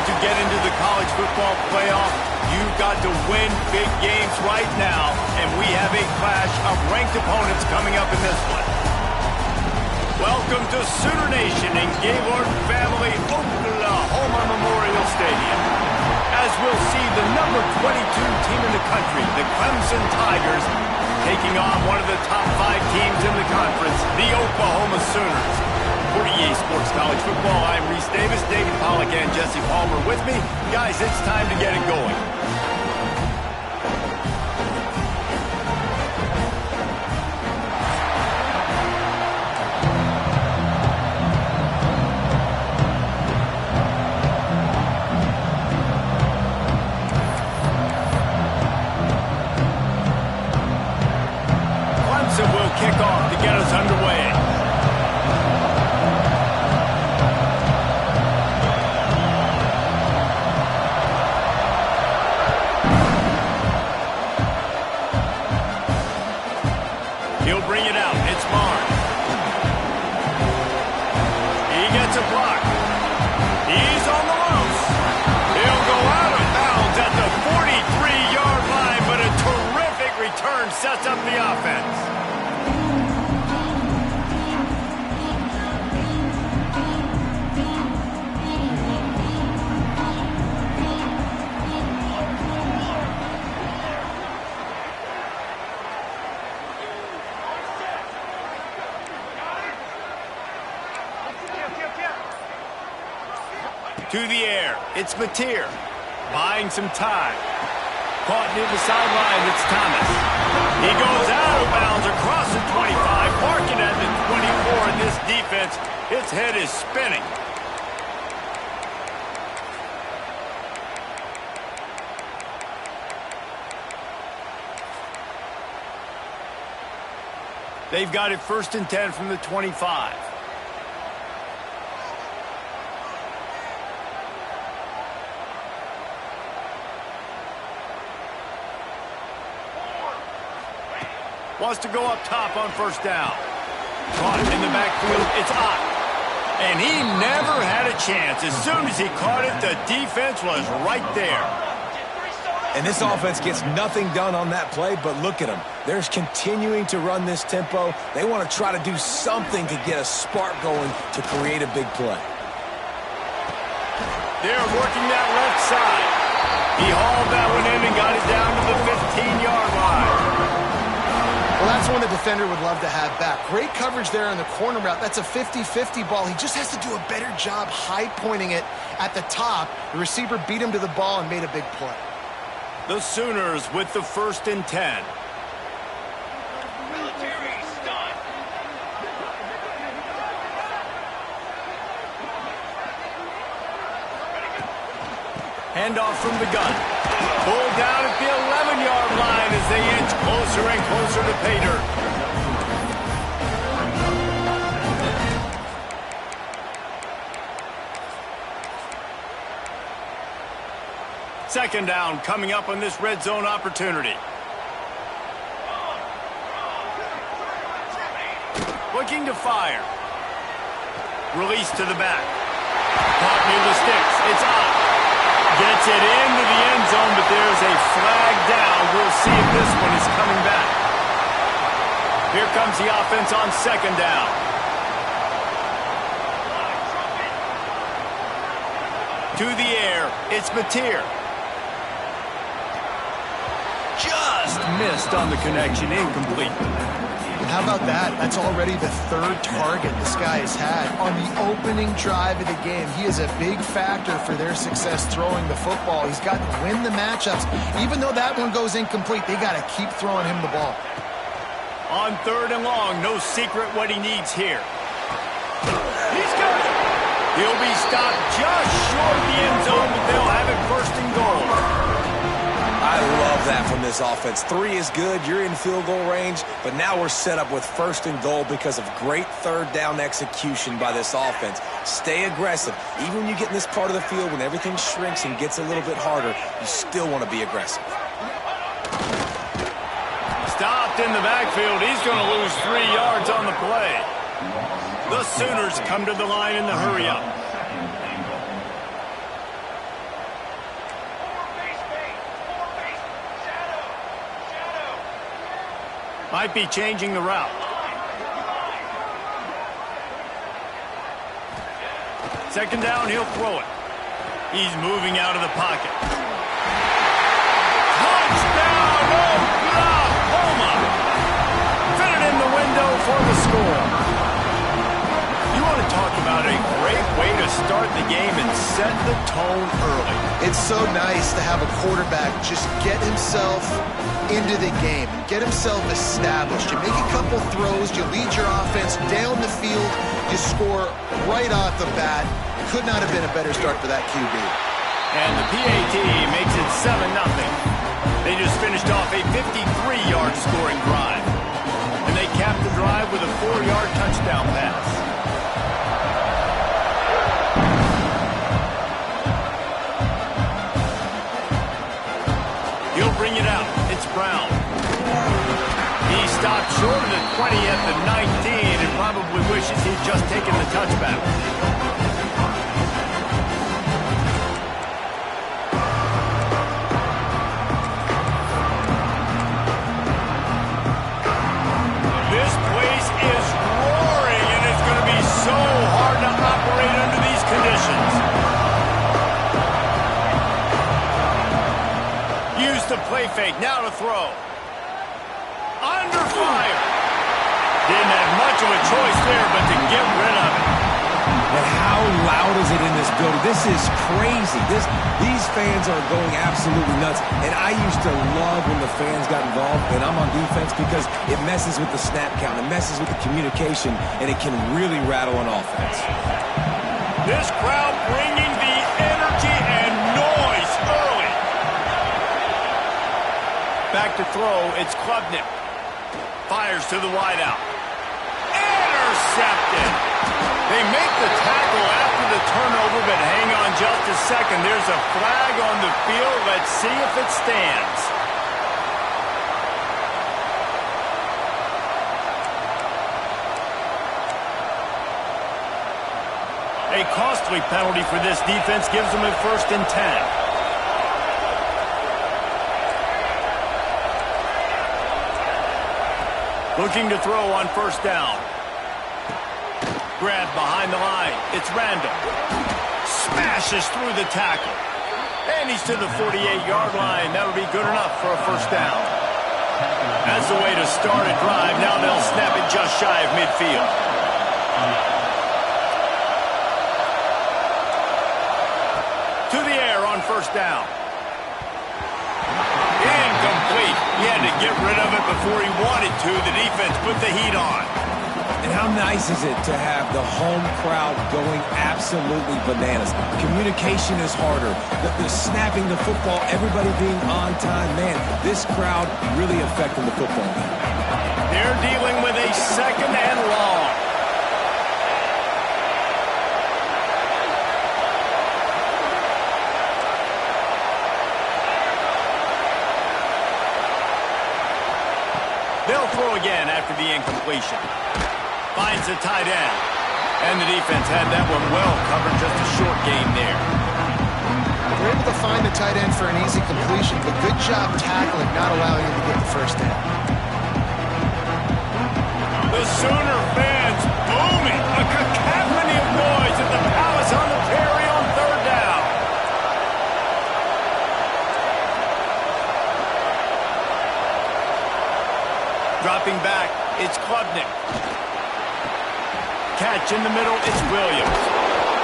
want to get into the college football playoff, you've got to win big games right now, and we have a clash of ranked opponents coming up in this one. Welcome to Sooner Nation in Gaylord Family Oklahoma Memorial Stadium. As we'll see the number 22 team in the country, the Clemson Tigers, taking on one of the top 5 teams in the conference, the Oklahoma Sooners. For EA Sports College Football, I'm Reese Davis, David Pollack, and Jesse Palmer with me. Guys, it's time to get it going. Clemson will kick off to get us underway. He'll bring it out. It's Barnes. He gets a block. He's on the ropes. He'll go out of bounds at the 43-yard line, but a terrific return sets up the offense. To the air, it's Mateer, buying some time. Caught near the sideline, it's Thomas. He goes out of bounds across the 25, marking at the 24, and this defense, its head is spinning. They've got it 1st and 10 from the 25. Wants to go up top on 1st down. Caught in the backfield, it's Ott. And he never had a chance. As soon as he caught it, the defense was right there. And this offense gets nothing done on that play, but look at them. They're continuing to run this tempo. They want to try to do something to get a spark going to create a big play. They're working that left side. He hauled that one in and got it down to the 15-yard line. Well, that's one the defender would love to have back. Great coverage there on the corner route. That's a 50-50 ball. He just has to do a better job high-pointing it at the top. The receiver beat him to the ball and made a big play. The Sooners with the 1st and 10. Handoff from the gun. Pulled down at the 11-yard line as they inch closer and closer to pay dirt. Second down coming up on this red zone opportunity. Looking to fire. Release to the back. Caught near the sticks. It's out. Gets it into the end zone, but there's a flag down. We'll see if this one is coming back. Here comes the offense on 2nd down. To the air, it's Mateer. Just missed on the connection, incomplete. How about that? That's already the 3rd target this guy has had on the opening drive of the game. He is a big factor for their success throwing the football. He's got to win the matchups. Even though that one goes incomplete, they got to keep throwing him the ball. On 3rd and long, no secret what he needs here. He's got it. He'll be stopped just short of the end zone, but they'll have it 1st and goal. I love that from this offense. 3 is good. You're in field goal range, but now we're set up with 1st and goal because of great 3rd down execution by this offense. Stay aggressive. Even when you get in this part of the field, when everything shrinks and gets a little bit harder, you still want to be aggressive. Stopped in the backfield. He's going to lose 3 yards on the play. The Sooners come to the line in the hurry-up. Might be changing the route. Second down, he'll throw it. He's moving out of the pocket. Touchdown, Oklahoma! Fit it in the window for the score. You want to talk about a great way to start the game and set the tone early. It's so nice to have a quarterback just get himself into the game and get himself established. You make a couple throws, you lead your offense down the field, you score right off the bat. Could not have been a better start for that QB. And the PAT makes it 7-0. They just finished off a 53-yard scoring drive. And they capped the drive with a 4-yard touchdown pass. He'll bring it out. It's Brown. He stopped short of the 20 at the 19 and probably wishes he'd just taken the touchback. This place is roaring, and it's going to be so hard to operate under these conditions. Use the play fake, now to throw. Under fire. Didn't have much of a choice there, but to get rid of it. And how loud is it in this building? This is crazy. These fans are going absolutely nuts. And I used to love when the fans got involved, and I'm on defense, because it messes with the snap count. It messes with the communication, and it can really rattle an offense. This crowd bringing the energy and noise early. Back to throw, it's Klubnik. Fires to the wideout. Intercepted. They make the tackle after the turnover, but hang on just a second. There's a flag on the field. Let's see if it stands. A costly penalty for this defense gives them a 1st and 10. Looking to throw on 1st down. Grab behind the line. It's Randall. Smashes through the tackle. And he's to the 48-yard line. That'll be good enough for a 1st down. That's the way to start a drive. Now they'll snap it just shy of midfield. To the air on 1st down. Incomplete. He had to get rid of it before he wanted to. The defense put the heat on. And how nice is it to have the home crowd going absolutely bananas? Communication is harder. The snapping the football, everybody being on time. Man, this crowd really affecting the football game. They're dealing with a 2nd and long. They'll throw again after the incompletion. Finds the tight end. And the defense had that one well covered. Just a short gain there. They're able to find the tight end for an easy completion, but good job tackling, not allowing him to get the 1st down. The Sooner fans booming. A cacophony of noise at the Palace on the Prairie on 3rd down. Dropping back, it's Klubnik. Catch in the middle, it's Williams.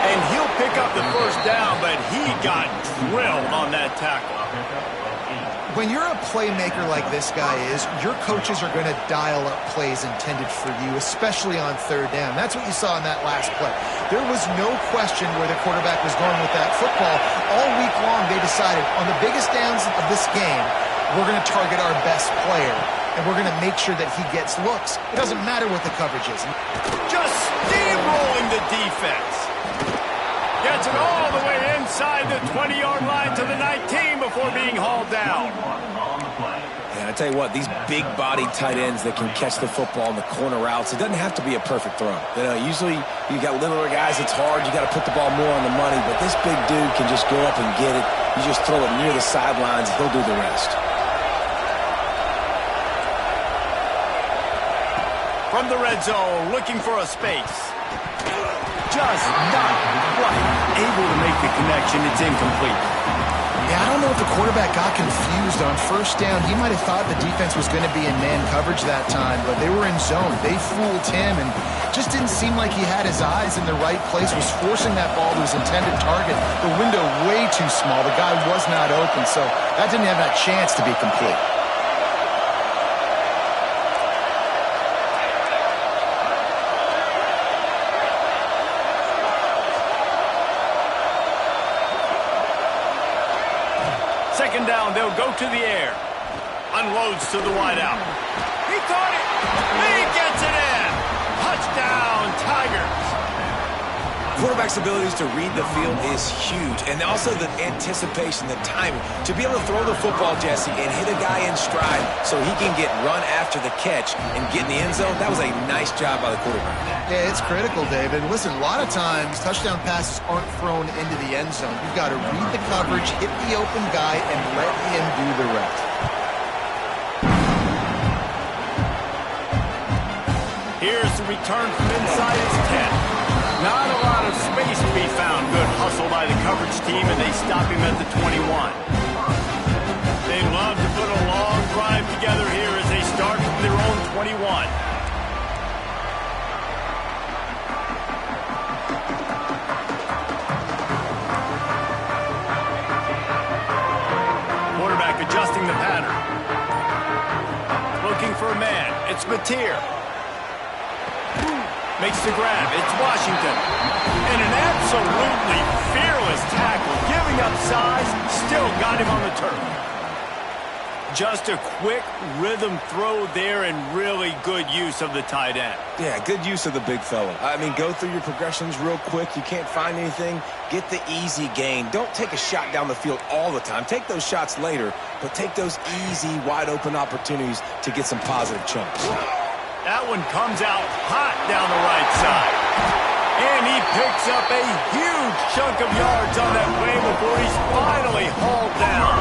And he'll pick up the 1st down, but he got drilled on that tackle. When you're a playmaker like this guy is, your coaches are going to dial up plays intended for you, especially on 3rd down. That's what you saw in that last play. There was no question where the quarterback was going with that football. All week long, they decided on the biggest downs of this game, we're going to target our best player, and we're going to make sure that he gets looks. It doesn't matter what the coverage is. Just steamrolling the defense. Gets it all the way inside the 20-yard line to the 19 before being hauled down. And I tell you what, these big-bodied tight ends that can catch the football in the corner routes, it doesn't have to be a perfect throw. You know, usually you got littler guys, it's hard, you got to put the ball more on the money, but this big dude can just go up and get it. You just throw it near the sidelines, he'll do the rest. From the red zone, looking for a space. Just not quite able to make the connection. It's incomplete. Yeah, I don't know if the quarterback got confused on first down. He might have thought the defense was going to be in man coverage that time, but they were in zone. They fooled him and just didn't seem like he had his eyes in the right place, was forcing that ball to his intended target. The window way too small. The guy was not open, so that didn't have that chance to be complete. Second down, they'll go to the air. Unloads to the wideout. He caught it. He gets it in. Touchdown, Tigers. Quarterback's abilities to read the field is huge, and also the anticipation, the timing. To be able to throw the football, Jesse, and hit a guy in stride so he can get run after the catch and get in the end zone, that was a nice job by the quarterback. Yeah, it's critical, David. Listen, a lot of times touchdown passes aren't thrown into the end zone. You've got to read the coverage, hit the open guy, and let him do the rest. Here's the return from inside his 10. Not a lot of space to be found. Good hustle by the coverage team, and they stop him at the 21. They love to put a long drive together here as they start from their own 21. Quarterback adjusting the pattern. Looking for a man. It's Mateer. Makes the grab. It's Washington. And an absolutely fearless tackle. Giving up size. Still got him on the turf. Just a quick rhythm throw there and really good use of the tight end. Yeah, good use of the big fella. I mean, go through your progressions real quick. You can't find anything. Get the easy gain. Don't take a shot down the field all the time. Take those shots later, but take those easy, wide-open opportunities to get some positive chunks. That one comes out hot down the right side. And he picks up a huge chunk of yards on that play before he's finally hauled down.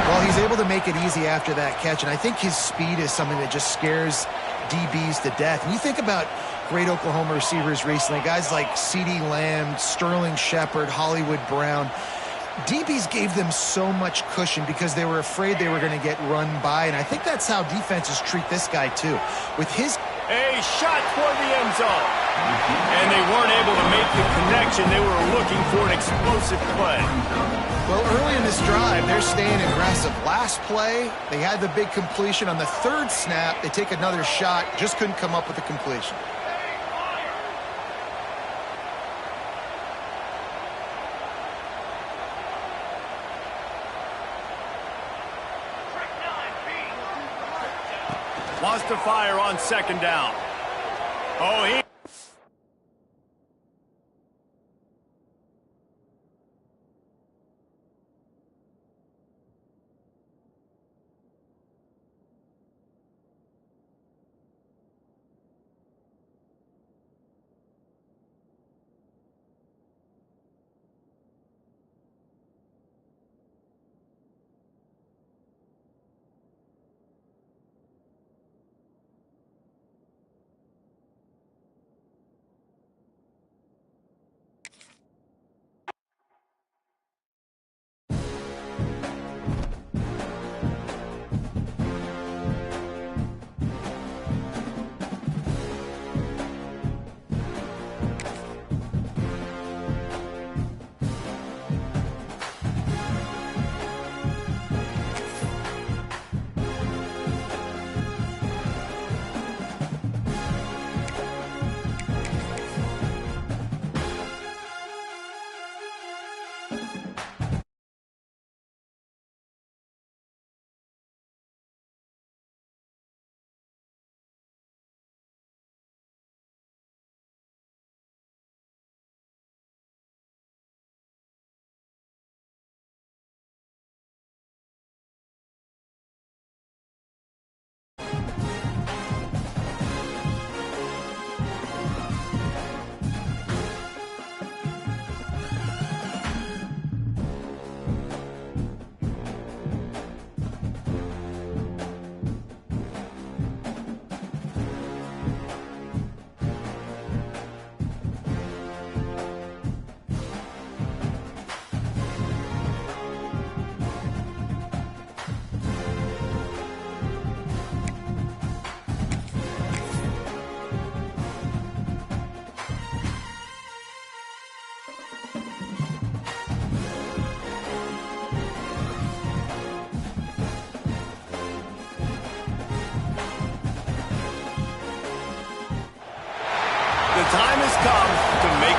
Well, he's able to make it easy after that catch, and I think his speed is something that just scares DBs to death. And you think about great Oklahoma receivers recently, guys like CeeDee Lamb, Sterling Shepard, Hollywood Brown. DBs gave them so much cushion because they were afraid they were going to get run by, and I think that's how defenses treat this guy too. With his a shot toward the end zone, and they weren't able to make the connection. They were looking for an explosive play. Well, early in this drive, they're staying aggressive. Last play, they had the big completion. On the third snap, they take another shot, just couldn't come up with a completion. Wants to fire on second down. Oh, he...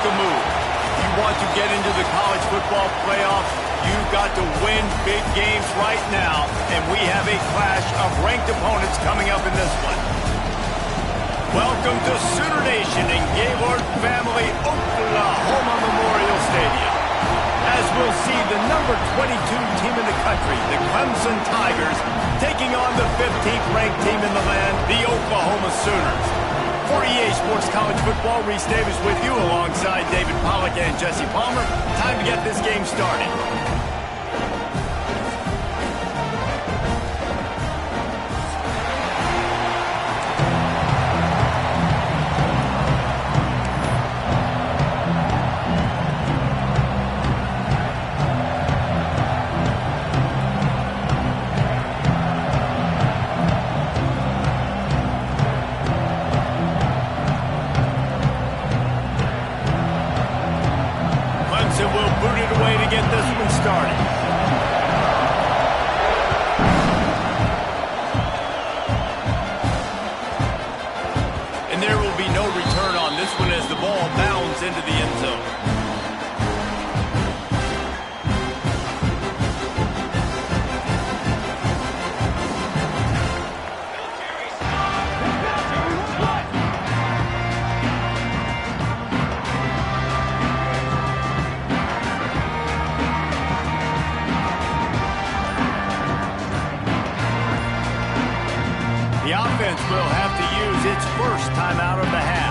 the move. If you want to get into the college football playoff, you've got to win big games right now, and we have a clash of ranked opponents coming up in this one. Welcome to Sooner Nation in Gaylord Family Oklahoma Memorial Stadium. As we'll see the number 22 team in the country, the Clemson Tigers, taking on the 15th ranked team in the land, the Oklahoma Sooners. For EA Sports College Football, Reese Davis with you alongside David Pollack and Jesse Palmer. Time to get this game started. Will boot it away to get this one started. And there will be no return on this one as the ball bounds into the end zone. The offense will have to use its first timeout of the half.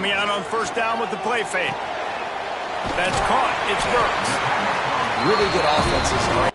Coming out on first down with the play fake. That's caught. It's Burks. Really good offenses.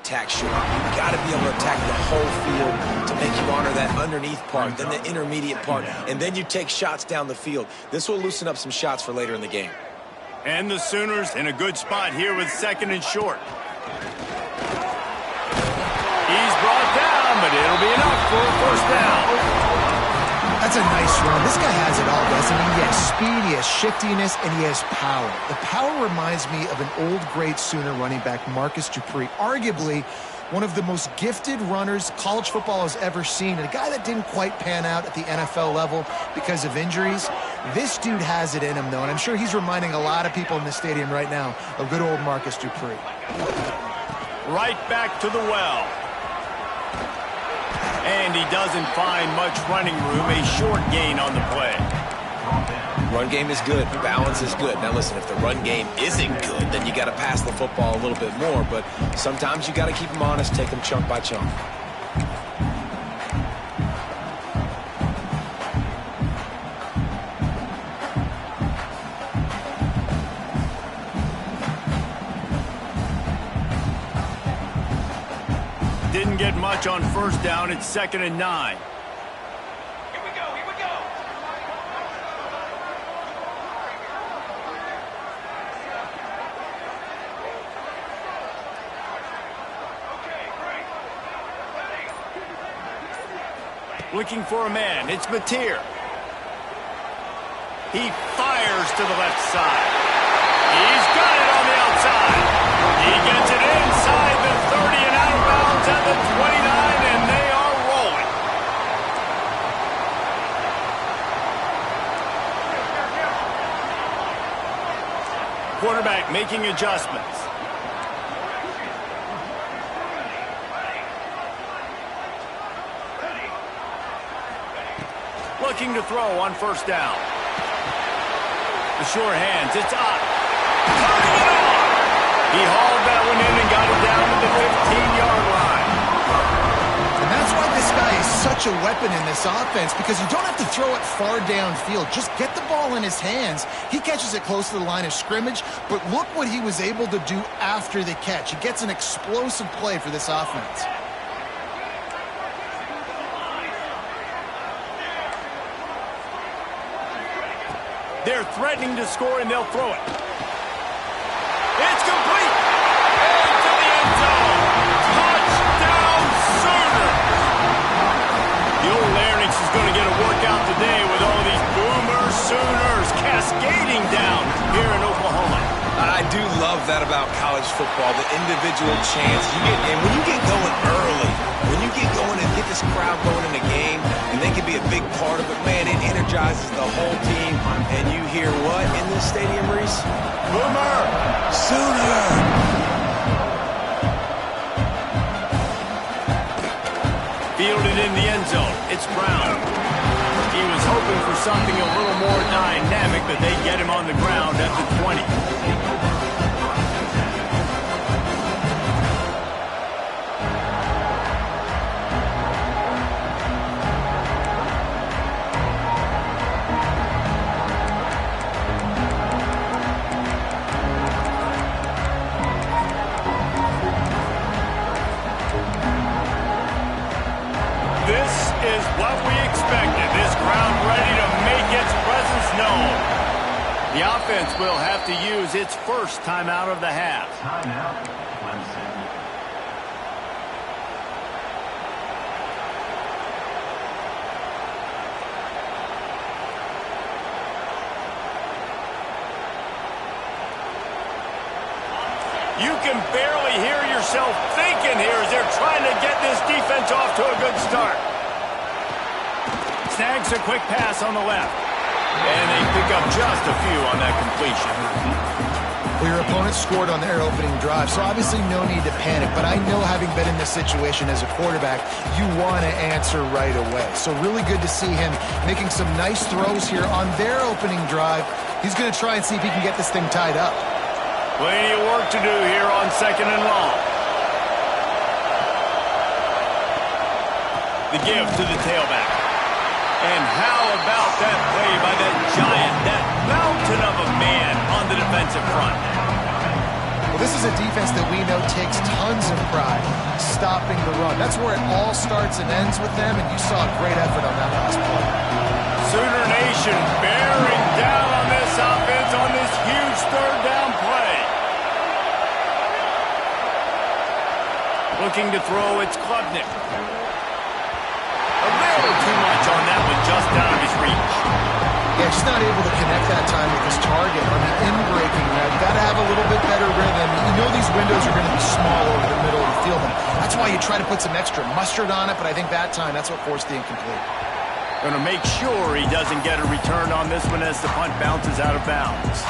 attack short. You've got to be able to attack the whole field to make you honor that underneath part, then the intermediate part, and then you take shots down the field. This will loosen up some shots for later in the game. And the Sooners in a good spot here with 2nd and short. He's brought down, but it'll be enough for a 1st down. That's a nice run. This guy has it all, doesn't he? He has speed, he has shiftiness, and he has power. The power reminds me of an old, great Sooner running back, Marcus Dupree. Arguably one of the most gifted runners college football has ever seen, and a guy that didn't quite pan out at the NFL level because of injuries. This dude has it in him, though, and I'm sure he's reminding a lot of people in the stadium right now of good old Marcus Dupree. Right back to the well. And he doesn't find much running room, a short gain on the play. Run game is good. Balance is good. Now listen, if the run game isn't good, then you got to pass the football a little bit more. But sometimes you got to keep them honest, take them chunk by chunk. Didn't get much on 1st down. It's 2nd and 9. Here we go. Looking for a man. It's Mateer. He fires to the left side. He's got it on the outside. He gets it inside the 30 and out of bounds at the 29, and they are rolling. Quarterback making adjustments. Looking to throw on 1st down. The sure hands, it's up. Turning it on. He hauled that one in and got it down to the 15-yard line. And that's why this guy is such a weapon in this offense, because you don't have to throw it far downfield. Just get the ball in his hands. He catches it close to the line of scrimmage, but look what he was able to do after the catch. He gets an explosive play for this offense. They're threatening to score, and they'll throw it. It's complete. Into the end zone. Touchdown, Sooners. The old Larynx is going to get a workout today with all these Boomer Sooners cascading down here in Oklahoma. I do love that about college football, the individual chance you get. And when you get going early, when you get going and get this crowd going in a game, and they can be a big part of it, man, it energizes the whole team. And you hear what in this stadium, Reese? Boomer! Sooner! Fielded in the end zone. It's Brown. He was hoping for something a little more dynamic, but they get him on the ground at the 20. This is what we expected. This crowd ready to make its presence known. The offense will have to use its first timeout of the half. Timeout, Clemson. You can barely hear yourself thinking here as they're trying to get this defense off to a good start. Snags a quick pass on the left. And they pick up just a few on that completion. Well, your opponent scored on their opening drive, so obviously no need to panic. But I know, having been in this situation as a quarterback, you want to answer right away. So really good to see him making some nice throws here on their opening drive. He's going to try and see if he can get this thing tied up. Plenty of work to do here on 2nd and long. The give to the tailback. And how about that play by that giant, that mountain of a man on the defensive front? This is a defense that we know takes tons of pride stopping the run. That's where it all starts and ends with them, and you saw a great effort on that last play. Sooner Nation bearing down on this offense on this huge third down play. Looking to throw, it's Klubnik. A little too much on that one, just out of his reach. Yeah, just not able to connect that time with his target on the in-breaking route. Got to have a little bit better rhythm. You know these windows are going to be small over the middle of the field, and that's why you try to put some extra mustard on it, but I think that time, that's what forced the incomplete. Going to make sure he doesn't get a return on this one as the punt bounces out of bounds.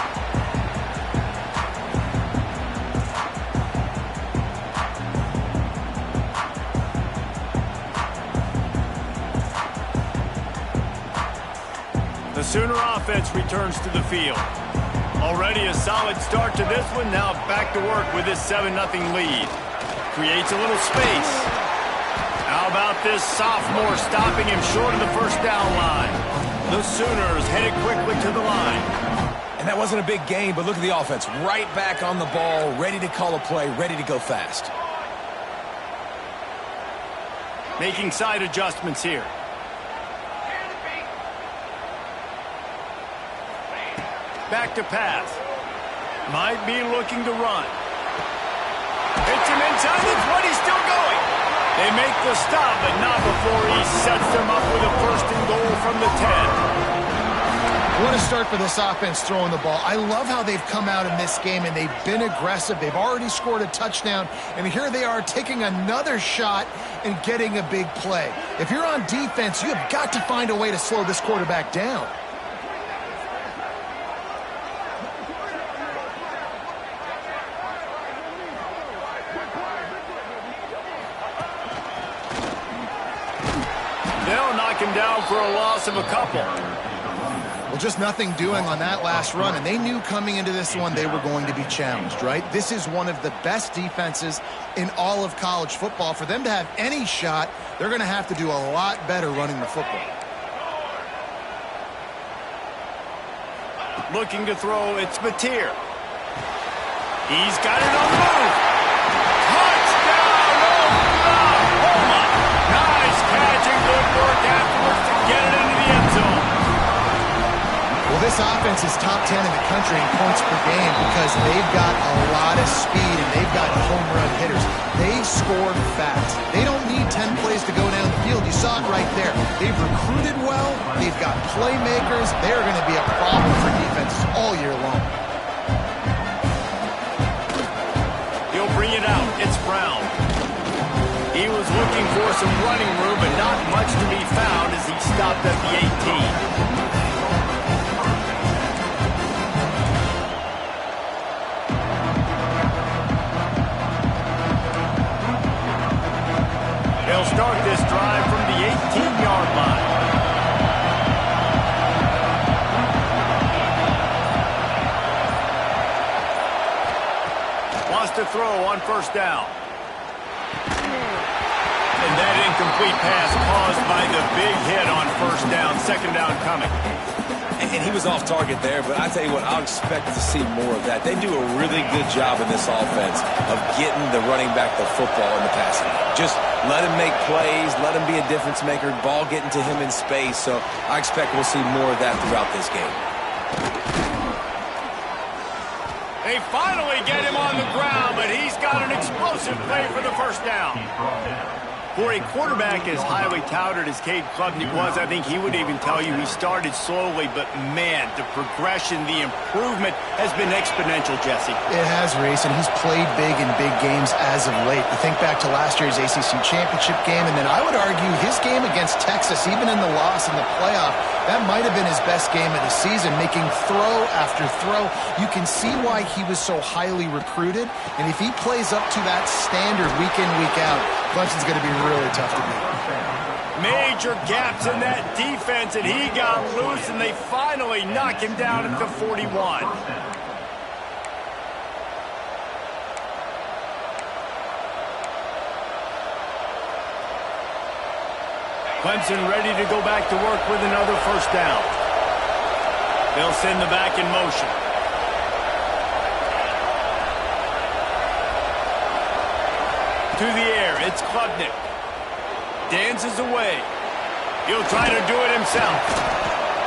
The Sooner offense returns to the field. Already a solid start to this one. Now back to work with this 7-0 lead. Creates a little space. How about this sophomore stopping him short of the first down line? The Sooners headed quickly to the line. And that wasn't a big gain, but look at the offense. Right back on the ball, ready to call a play, ready to go fast. Making side adjustments here. Back to pass. Might be looking to run. Hits him inside the 20, still going. They make the stop, but not before he sets them up with a first and goal from the 10. What a start for this offense throwing the ball. I love how they've come out in this game, and they've been aggressive. They've already scored a touchdown, and here they are taking another shot and getting a big play. If you're on defense, you have got to find a way to slow this quarterback down. They'll knock him down for a loss of a couple. Well, just nothing doing on that last run, and they knew coming into this one they were going to be challenged, right? This is one of the best defenses in all of college football. For them to have any shot, they're going to have to do a lot better running the football. Looking to throw, it's Mateer. He's got it on the move. Touchdown, Oklahoma! Nice catch and good work afterwards to get it into the end zone. Well, this offense is top 10 in the country in points per game because they've got a lot of speed and they've got home run hitters. They score fast. They don't need 10 plays to go down the field. You saw it right there. They've recruited well. They've got playmakers. They're going to be a problem for defenses all year long. He'll bring it out. It's Brown. He was looking for some running room, but not much to be found as he stopped at the 18. They'll start this drive from the 18-yard line. Wants to throw on first down. And that incomplete pass caused by the big hit on first down. Second down coming. And he was off target there, but I tell you what, I'll expect to see more of that. They do a really good job in this offense of getting the running back the football in the passing game. Just let him make plays, let him be a difference maker, ball getting to him in space. So I expect we'll see more of that throughout this game. They finally get him on the ground, but he's got an explosive play for the first down. For a quarterback as highly touted as Cade Klubnik was, I think he would even tell you he started slowly, but man, the progression, the improvement has been exponential, Jesse. It has, Reese, and he's played big in big games as of late. You think back to last year's ACC championship game, and then I would argue his game against Texas, even in the loss in the playoff, that might have been his best game of the season, making throw after throw. You can see why he was so highly recruited, and if he plays up to that standard week in, week out, Clemson's going to be really tough to beat. Major gaps in that defense, and he got loose, and they finally knock him down at the 41. Clemson ready to go back to work with another first down. They'll send the back in motion. through the air. It's Klubnik. Dances away. He'll try to do it himself.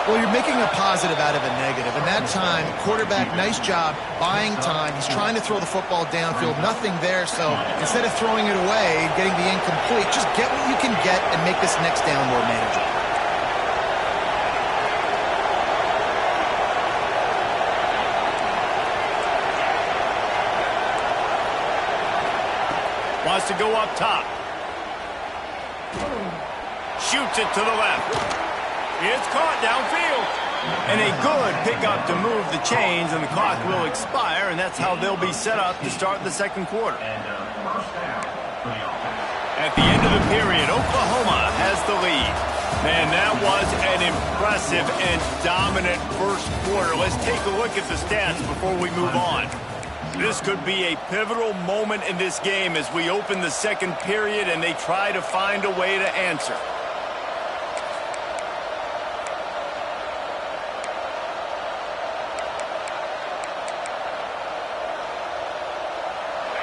Well, you're making a positive out of a negative. And that time, quarterback, nice job buying time. He's trying to throw the football downfield. Nothing there, so instead of throwing it away, getting the incomplete, just get what you can get and make this next down more manageable. Wants to go up top. Shoots it to the left. It's caught downfield. And a good pickup to move the chains, and the clock will expire, and that's how they'll be set up to start the second quarter. At the end of the period, Oklahoma has the lead. Man, that was an impressive and dominant first quarter. Let's take a look at the stats before we move on. This could be a pivotal moment in this game as we open the second period and they try to find a way to answer.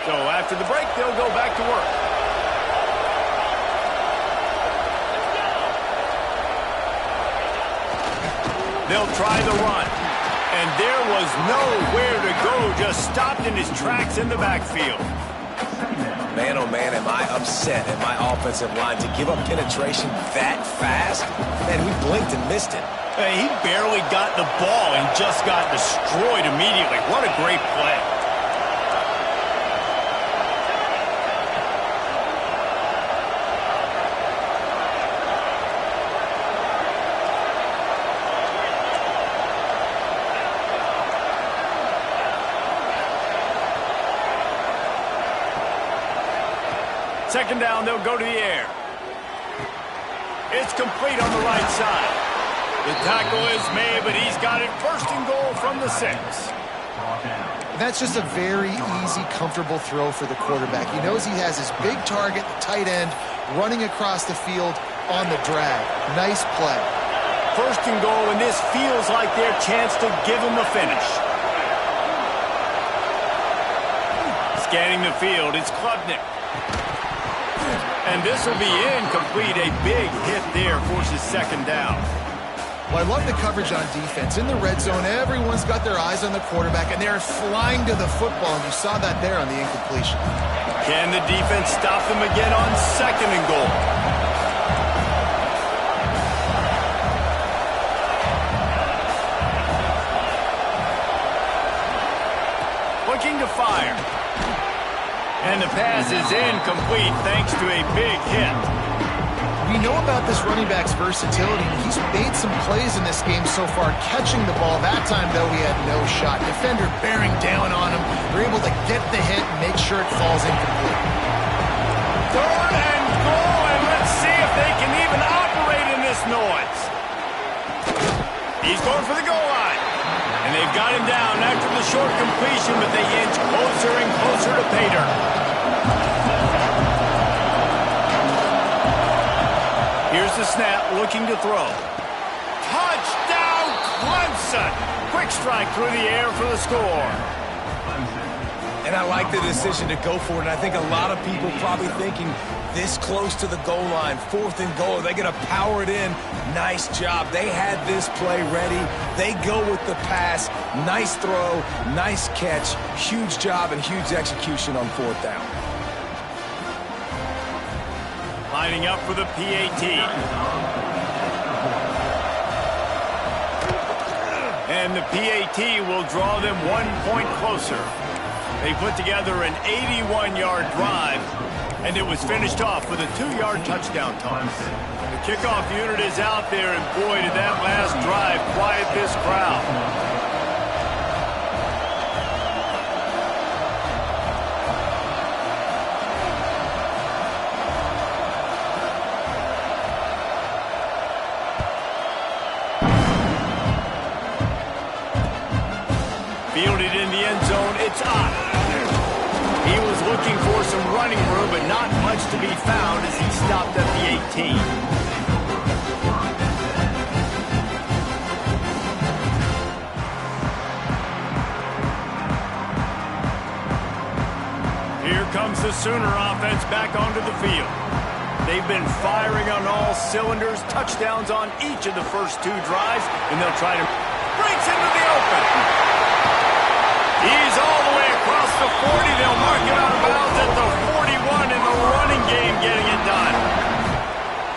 So after the break, they'll go back to work. They'll try the run. And there was nowhere to go, just stopped in his tracks in the backfield. Man, oh man, am I upset at my offensive line to give up penetration that fast? Man, we blinked and missed it. Hey, he barely got the ball and just got destroyed immediately. What a great play. Second down, they'll go to the air. It's complete on the right side. The tackle is made, but he's got it first and goal from the 6. That's just a very easy, comfortable throw for the quarterback. He knows he has his big target, the tight end, running across the field on the drag. Nice play. First and goal, and this feels like their chance to give him a finish. Scanning the field, it's Klubnik. And this will be incomplete. A big hit there forces second down. Well, I love the coverage on defense. In the red zone, everyone's got their eyes on the quarterback, and they're flying to the football, and you saw that there on the incompletion. Can the defense stop them again on second and goal? Looking to fire. And the pass is incomplete thanks to a big hit. We know about this running back's versatility. He's made some plays in this game so far, catching the ball. That time, though, he had no shot. Defender bearing down on him. They're able to get the hit and make sure it falls incomplete. Third and goal, and let's see if they can even operate in this noise. He's going for the goal line. And they've got him down after the short completion, but they inch closer and closer to pay dirt. Here's the snap, looking to throw. Touchdown, Clemson! Quick strike through the air for the score. And I like the decision to go for it. And I think a lot of people probably thinking this close to the goal line, 4th and goal, are they going to power it in? Nice job. They had this play ready. They go with the pass. Nice throw, nice catch. Huge job and huge execution on 4th down. Lining up for the PAT. And the PAT will draw them 1 point closer. They put together an 81-yard drive, and it was finished off with a 2-yard touchdown toss. The kickoff unit is out there, and boy, did that last drive quiet this crowd. Fielded in the end zone, it's Ott. He was looking for some running room, but not much to be found as he stopped at the 18. Here comes the Sooner offense back onto the field. They've been firing on all cylinders, touchdowns on each of the first 2 drives, and they'll try to breaks into the open. He's all the way across the 40. They'll mark him out of bounds at the 41 in the running game, getting it done.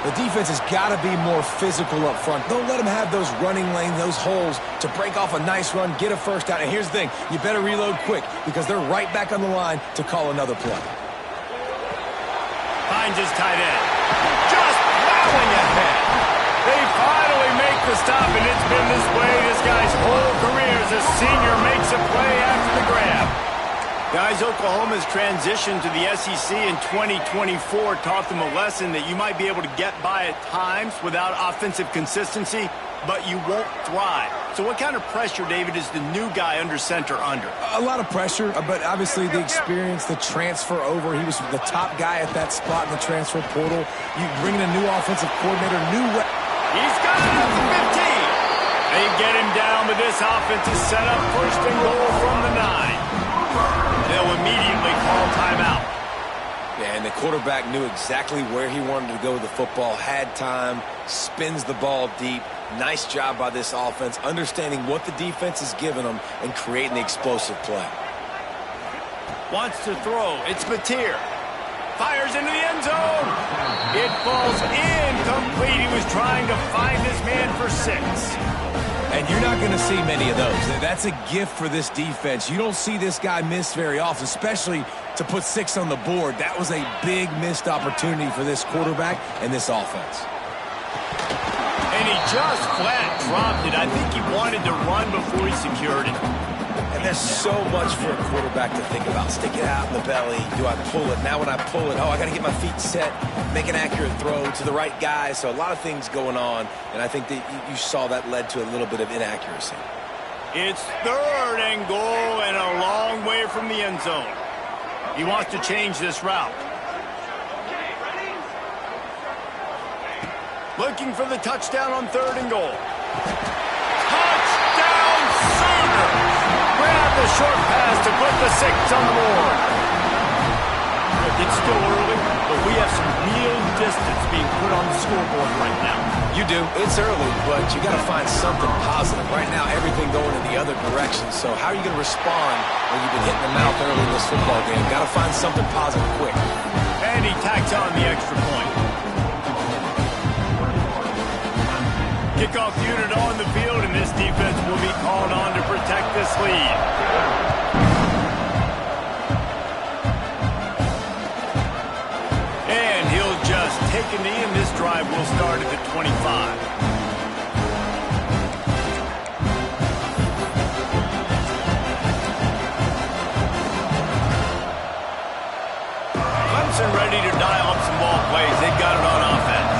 The defense has got to be more physical up front. Don't let them have those running lanes, those holes to break off a nice run, get a first down. And here's the thing, you better reload quick because they're right back on the line to call another play. Finds his tight end. Just plowing ahead. They finally make the stop, and it's been this way this guy's whole career as a senior makes a play after the grab. Guys, Oklahoma's transition to the SEC in 2024 taught them a lesson that you might be able to get by at times without offensive consistency, but you won't thrive. So what kind of pressure, David, is the new guy under center under? A lot of pressure, but obviously the experience, the transfer over. He was the top guy at that spot in the transfer portal. You bring in a new offensive coordinator, He's got it at the 15. They get him down, but this offense is set up first and goal from the 9. They'll immediately call timeout. Yeah, and the quarterback knew exactly where he wanted to go with the football, had time, spins the ball deep. Nice job by this offense, understanding what the defense is giving them and creating the explosive play. Wants to throw. It's Mateer. Fires into the end zone. It falls incomplete. He was trying to find his man for 6. And you're not going to see many of those. That's a gift for this defense. You don't see this guy miss very often, especially to put 6 on the board. That was a big missed opportunity for this quarterback and this offense. And he just flat dropped it. I think he wanted to run before he secured it. And there's so much for a quarterback to think about. Stick it out in the belly. Do I pull it? Now when I pull it, I got to get my feet set, make an accurate throw to the right guy. So a lot of things going on, and I think that you saw that led to a little bit of inaccuracy. It's 3rd and goal and a long way from the end zone. He wants to change this route. Looking for the touchdown on 3rd and goal. Touchdown, Sooners! Grab the short pass to put the 6 on the board. Look, it's still early, but we have some real distance being put on the scoreboard right now. You do. It's early, but you got to find something positive. Right now, everything going in the other direction. So how are you going to respond when you've been hitting the mouth early in this football game? Got to find something positive quick. And he tacks on the extra point. Kickoff unit on the field, and this defense will be called on to protect this lead. And he'll just take a knee, and this drive will start at the 25. Clemson ready to dial up some ball plays. They've got it on offense.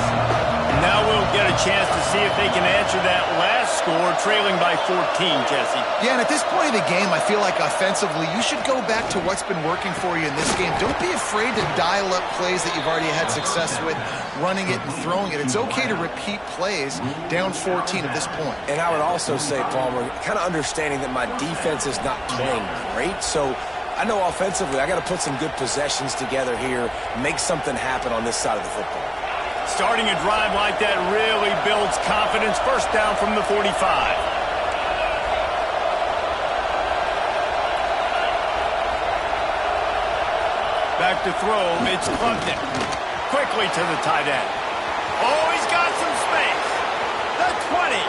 Now we'll get a chance to see if they can answer that last score, trailing by 14, Jesse. Yeah, and at this point of the game, I feel like offensively, you should go back to what's been working for you in this game. Don't be afraid to dial up plays that you've already had success with, running it and throwing it. It's okay to repeat plays down 14 at this point. And I would also say, Palmer, kind of understanding that my defense is not playing great, so I know offensively I got to put some good possessions together here, make something happen on this side of the football. Starting a drive like that really builds confidence. First down from the 45. Back to throw. It's Clemson. Quickly to the tight end. Oh, he's got some space. The 20.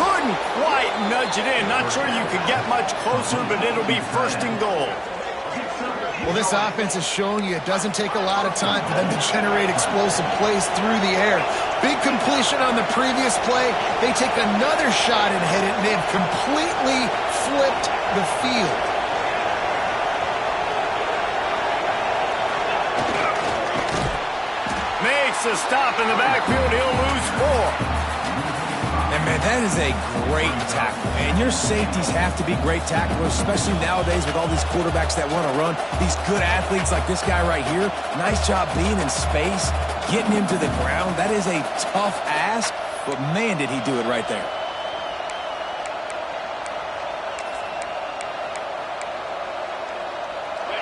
Couldn't quite nudge it in. Not sure you could get much closer, but it'll be 1st and goal. Well, this offense has shown you it doesn't take a lot of time for them to generate explosive plays through the air. Big completion on the previous play. They take another shot and hit it, and they've completely flipped the field. Makes a stop in the backfield. He'll lose 4. And, man, that is a great tackle. And your safeties have to be great tacklers, especially nowadays with all these quarterbacks that want to run. These good athletes like this guy right here. Nice job being in space, getting him to the ground. That is a tough ask, but, man, did he do it right there.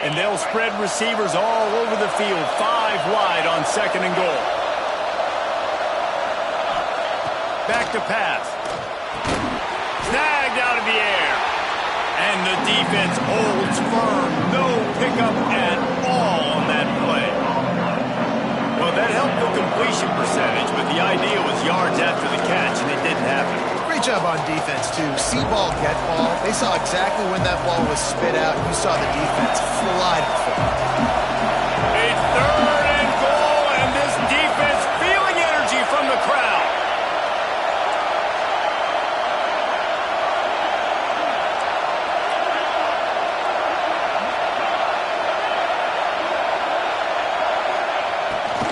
And they'll spread receivers all over the field, 5 wide on 2nd and goal. Back to pass. Snagged out of the air. And the defense holds firm. No pickup at all on that play. Well, that helped the completion percentage, but the idea was yards after the catch, and it didn't happen. Great job on defense, too. See ball, get ball. They saw exactly when that ball was spit out. You saw the defense fly to the football. A 3rd and goal, and this defense feeling energy from the crowd.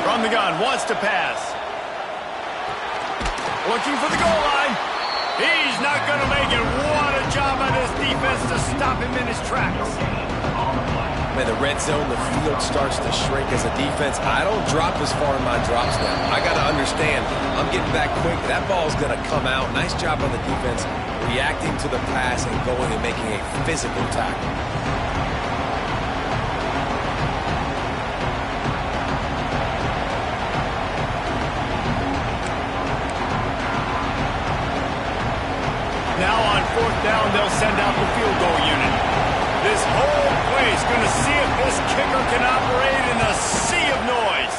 From the gun, wants to pass. Looking for the goal line. He's not going to make it. What a job by this defense to stop him in his tracks. Man, the red zone, the field starts to shrink as a defense. I don't drop as far in my drops now. I got to understand, I'm getting back quick. That ball's going to come out. Nice job on the defense reacting to the pass and going and making a physical tackle. Now on 4th down, they'll send out the field goal unit. This whole play is going to see if this kicker can operate in a sea of noise.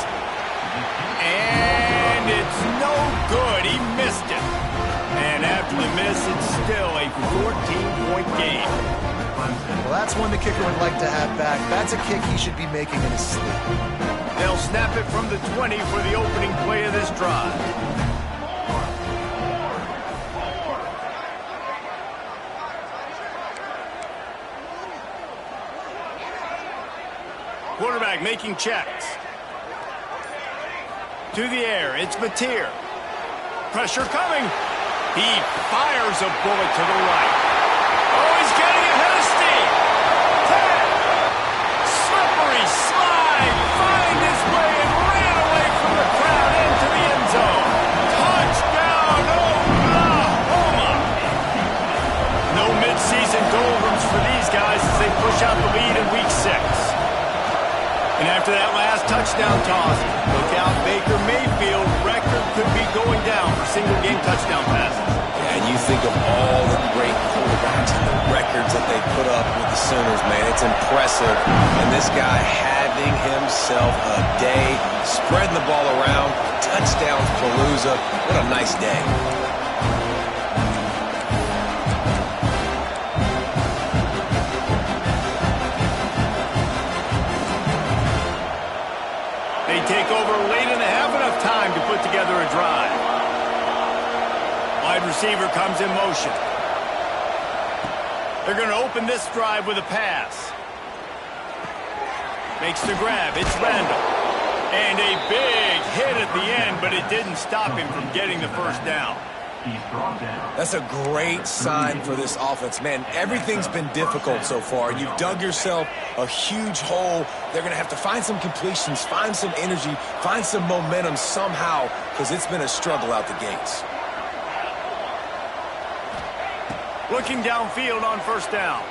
And it's no good. He missed it. And after the miss, it's still a 14-point game. Well, that's one the kicker would like to have back. That's a kick he should be making in his sleep. They'll snap it from the 20 for the opening play of this drive. Quarterback making checks. To the air, it's Mateer. Pressure coming. He fires a bullet to the right. Oh, he's getting ahead of steam. 10. Slippery slide. Find his way and ran away from the crowd into the end zone. Touchdown, Oklahoma. No midseason doldrums for these guys as they push out the lead in week 6. And after that last touchdown toss, look out, Baker Mayfield record could be going down for single-game touchdown passes. Yeah, and you think of all the great quarterbacks and the records that they put up with the Sooners, man. It's impressive. And this guy having himself a day, spreading the ball around, touchdowns palooza. What a nice day. They take over late and have enough time to put together a drive. Wide receiver comes in motion. They're going to open this drive with a pass. Makes the grab. It's Randall. And a big hit at the end, but it didn't stop him from getting the first down. That's a great sign for this offense. Man, everything's been difficult so far. You've dug yourself a huge hole. They're going to have to find some completions, find some energy, find some momentum somehow, because it's been a struggle out the gates. Looking downfield on 1st down.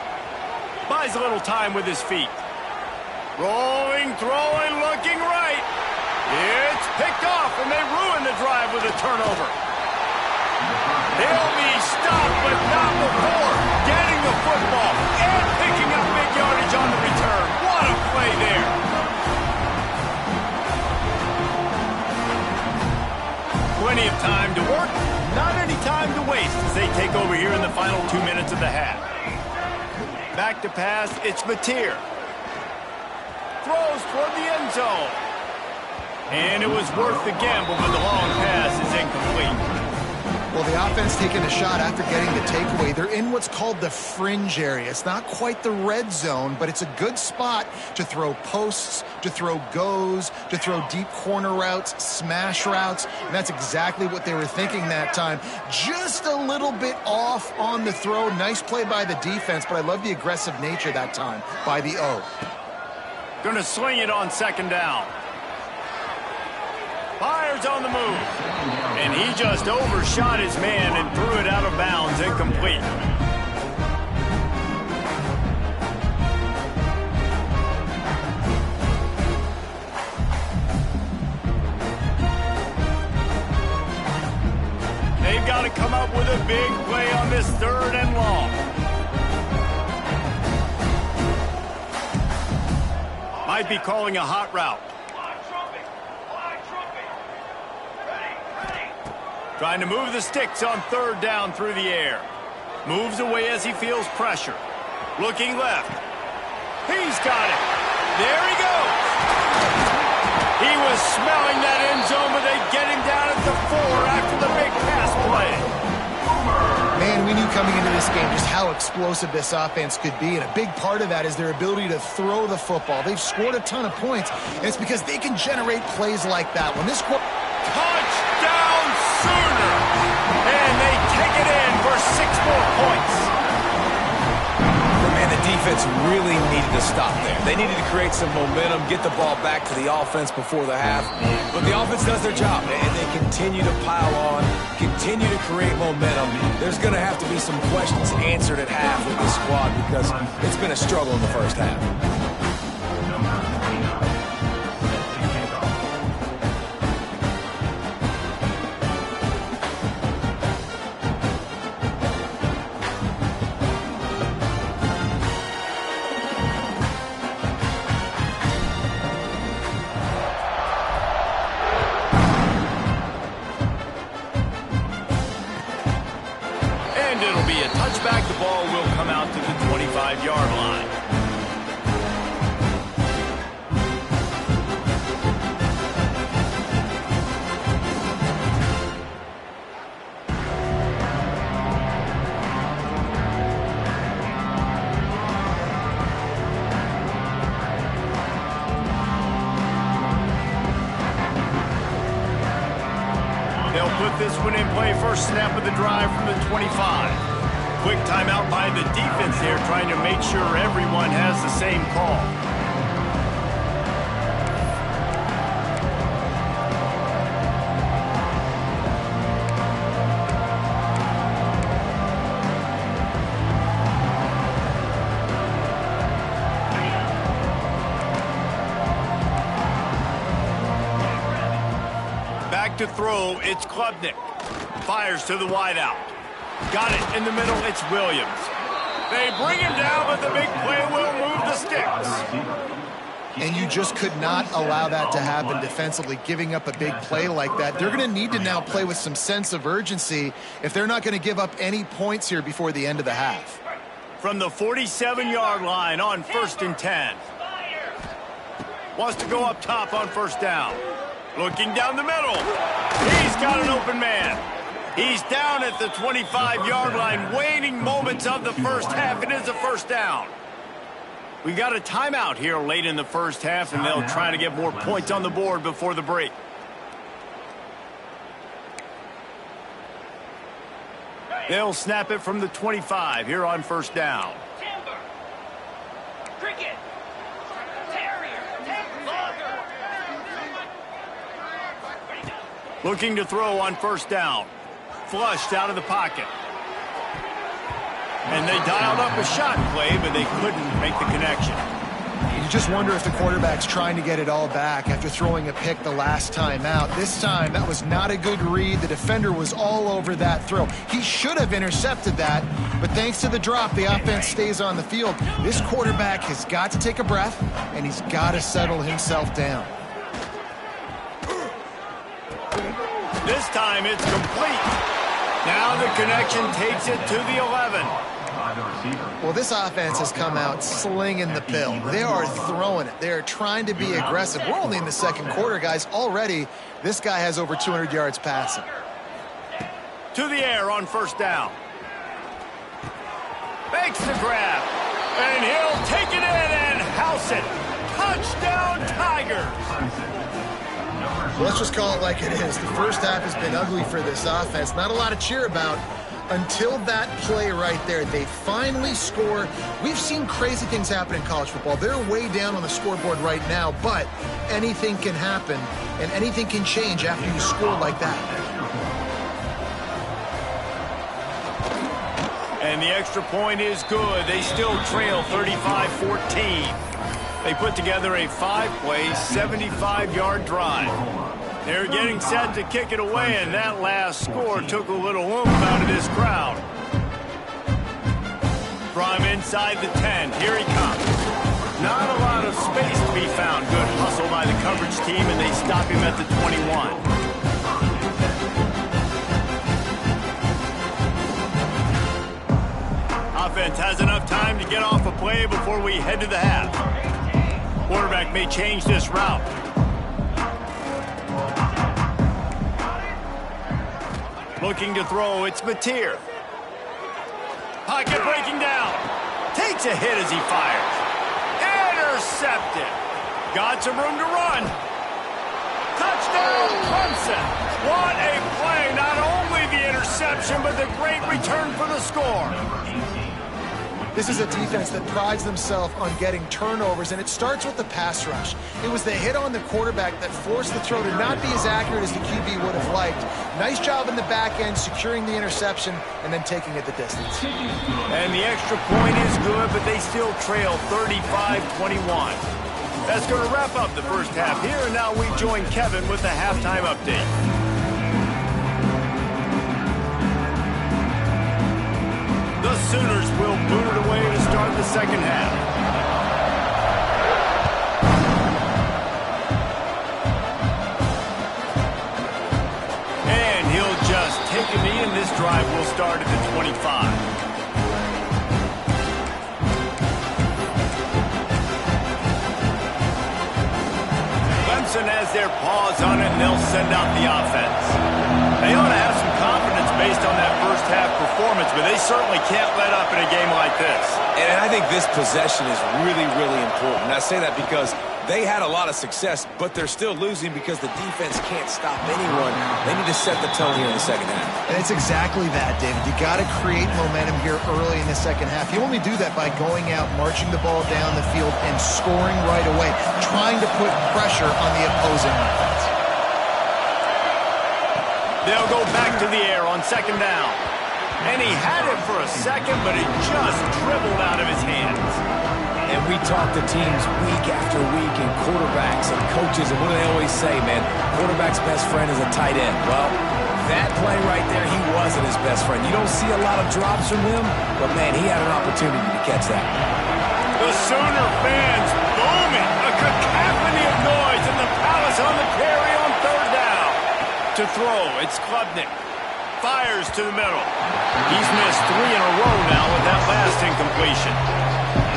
Buys a little time with his feet. Rolling, throwing, looking right. It's picked off, and they ruin the drive with a turnover. They'll be stopped, but not before getting the football and picking up big yardage on the return. What a play there. Plenty of time to work, not any time to waste as they take over here in the final 2 minutes of the half. Back to pass, it's Mateer. Throws toward the end zone. And it was worth the gamble, but the long pass is incomplete. Well, the offense taking a shot after getting the takeaway. They're in what's called the fringe area. It's not quite the red zone, but it's a good spot to throw posts, to throw goes, to throw deep corner routes, smash routes. And that's exactly what they were thinking that time. Just a little bit off on the throw. Nice play by the defense, but I love the aggressive nature that time by the O. Gonna swing it on 2nd down. Fires on the move. And he just overshot his man and threw it out of bounds, incomplete. up with a big play on this 3rd and long. Might be calling a hot route. Trying to move the sticks on 3rd down through the air. Moves away as he feels pressure. Looking left. He's got it. There he goes. He was smelling that end zone, but they get him down at the 4 after the big pass play. Man, we knew coming into this game just how explosive this offense could be, and a big part of that is their ability to throw the football. They've scored a ton of points, and it's because they can generate plays like that. When this touchdown Sooner, and they take it in for 6 more points. Man, the defense really needed to stop there. They needed to create some momentum, get the ball back to the offense before the half. But the offense does their job, and they continue to pile on, continue to create momentum. There's going to have to be some questions answered at half with this squad because it's been a struggle in the first half. It'll be a touchback. The ball will come out to the 25-yard line. They'll put this one in play. First snap of the drive from the 25. Quick timeout by the defense here, trying to make sure everyone has the same call. Back to throw, it's Klubnik. Fires to the wideout. Got it in the middle, it's Williams. They bring him down, but the big play will move the sticks. And you just could not allow that to happen defensively, giving up a big play like that. They're going to need to now play with some sense of urgency if they're not going to give up any points here before the end of the half. From the 47-yard line on 1st and 10. Wants to go up top on 1st down. Looking down the middle. He's got an open man. He's down at the 25-yard line, waning moments of the first half. It is a 1st down. We got a timeout here late in the first half, and they'll try to get more points on the board before the break. They'll snap it from the 25 here on 1st down. Timber. Cricket. Terrier. Logger. Looking to throw on 1st down. Flushed out of the pocket. And they dialed up a shot play, but they couldn't make the connection. You just wonder if the quarterback's trying to get it all back after throwing a pick the last time out. This time, that was not a good read. The defender was all over that throw. He should have intercepted that, but thanks to the drop, the offense stays on the field. This quarterback has got to take a breath, and he's got to settle himself down. This time, it's complete. Now the connection takes it to the 11. Well, this offense has come out slinging the pill. They are throwing it. They are trying to be aggressive. We're only in the 2nd quarter, guys. Already, this guy has over 200 yards passing. To the air on 1st down. Makes the grab. And he'll take it in and house it. Touchdown, Tigers. Let's just call it like it is. The first half has been ugly for this offense. Not a lot to cheer about until that play right there. They finally score. We've seen crazy things happen in college football. They're way down on the scoreboard right now, but anything can happen, and anything can change after you score like that. And the extra point is good. They still trail 35-14. They put together a 5-play, 75-yard drive. They're getting set to kick it away, and that last score took a little oomph out of this crowd. From inside the 10, here he comes. Not a lot of space to be found. Good hustle by the coverage team, and they stop him at the 21. Offense has enough time to get off a play before we head to the half. Quarterback may change this route. Looking to throw, it's Mateer. Pocket breaking down. Takes a hit as he fires. Intercepted. Got some room to run. Touchdown, Clemson. What a play. Not only the interception, but the great return for the score. This is a defense that prides themselves on getting turnovers, and it starts with the pass rush. It was the hit on the quarterback that forced the throw to not be as accurate as the QB would have liked. Nice job in the back end, securing the interception, and then taking it the distance. And the extra point is good, but they still trail 35-21. That's going to wrap up the first half here, and now we join Kevin with the halftime update. The Sooners will boot it away to start the second half. And he'll just take a knee, and this drive will start at the 25. Clemson has their paws on it, and they'll send out the offense. They ought to have some confidence based on that first half performance, but they certainly can't let up in a game like this. And I think this possession is really, really important. And I say that because they had a lot of success, but they're still losing because the defense can't stop anyone. They need to set the tone here in the second half. And it's exactly that, David. You got to create momentum here early in the second half. You only do that by going out, marching the ball down the field, and scoring right away, trying to put pressure on the opposing offense. They'll go back to the air on second down. And he had it for a second, but it just dribbled out of his hands. And we talk to teams week after week, and quarterbacks and coaches, and what do they always say, man? Quarterback's best friend is a tight end. Well, that play right there, he wasn't his best friend. You don't see a lot of drops from him, but, man, he had an opportunity to catch that. The Sooner fans booming. A cacophony of noise in the Palace on the carry on third down. To throw, it's Klubnik. Fires to the middle. He's missed 3 in a row now with that last incompletion.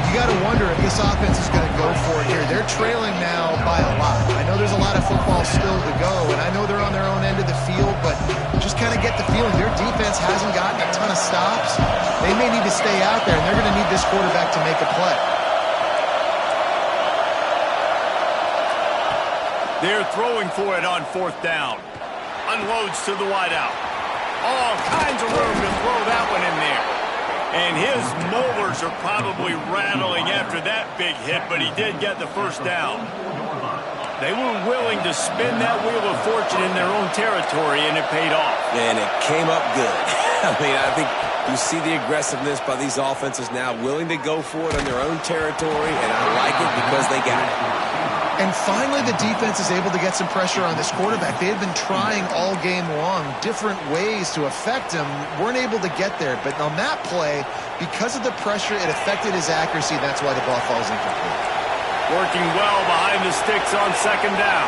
You got to wonder if this offense is going to go for it here. They're trailing now by a lot. I know there's a lot of football still to go, and I know they're on their own end of the field, but just kind of get the feeling their defense hasn't gotten a ton of stops. They may need to stay out there, and they're going to need this quarterback to make a play. They're throwing for it on fourth down. Unloads to the wideout. All kinds of room to throw that one in there. And his molars are probably rattling after that big hit, but he did get the first down. They were willing to spin that wheel of fortune in their own territory, and it paid off. And it came up good. I mean, I think you see the aggressiveness by these offenses now, willing to go for it on their own territory, and I like it because they got it. And finally, the defense is able to get some pressure on this quarterback. They had been trying all game long different ways to affect him, weren't able to get there. But on that play, because of the pressure, it affected his accuracy. That's why the ball falls incomplete. Working well behind the sticks on second down.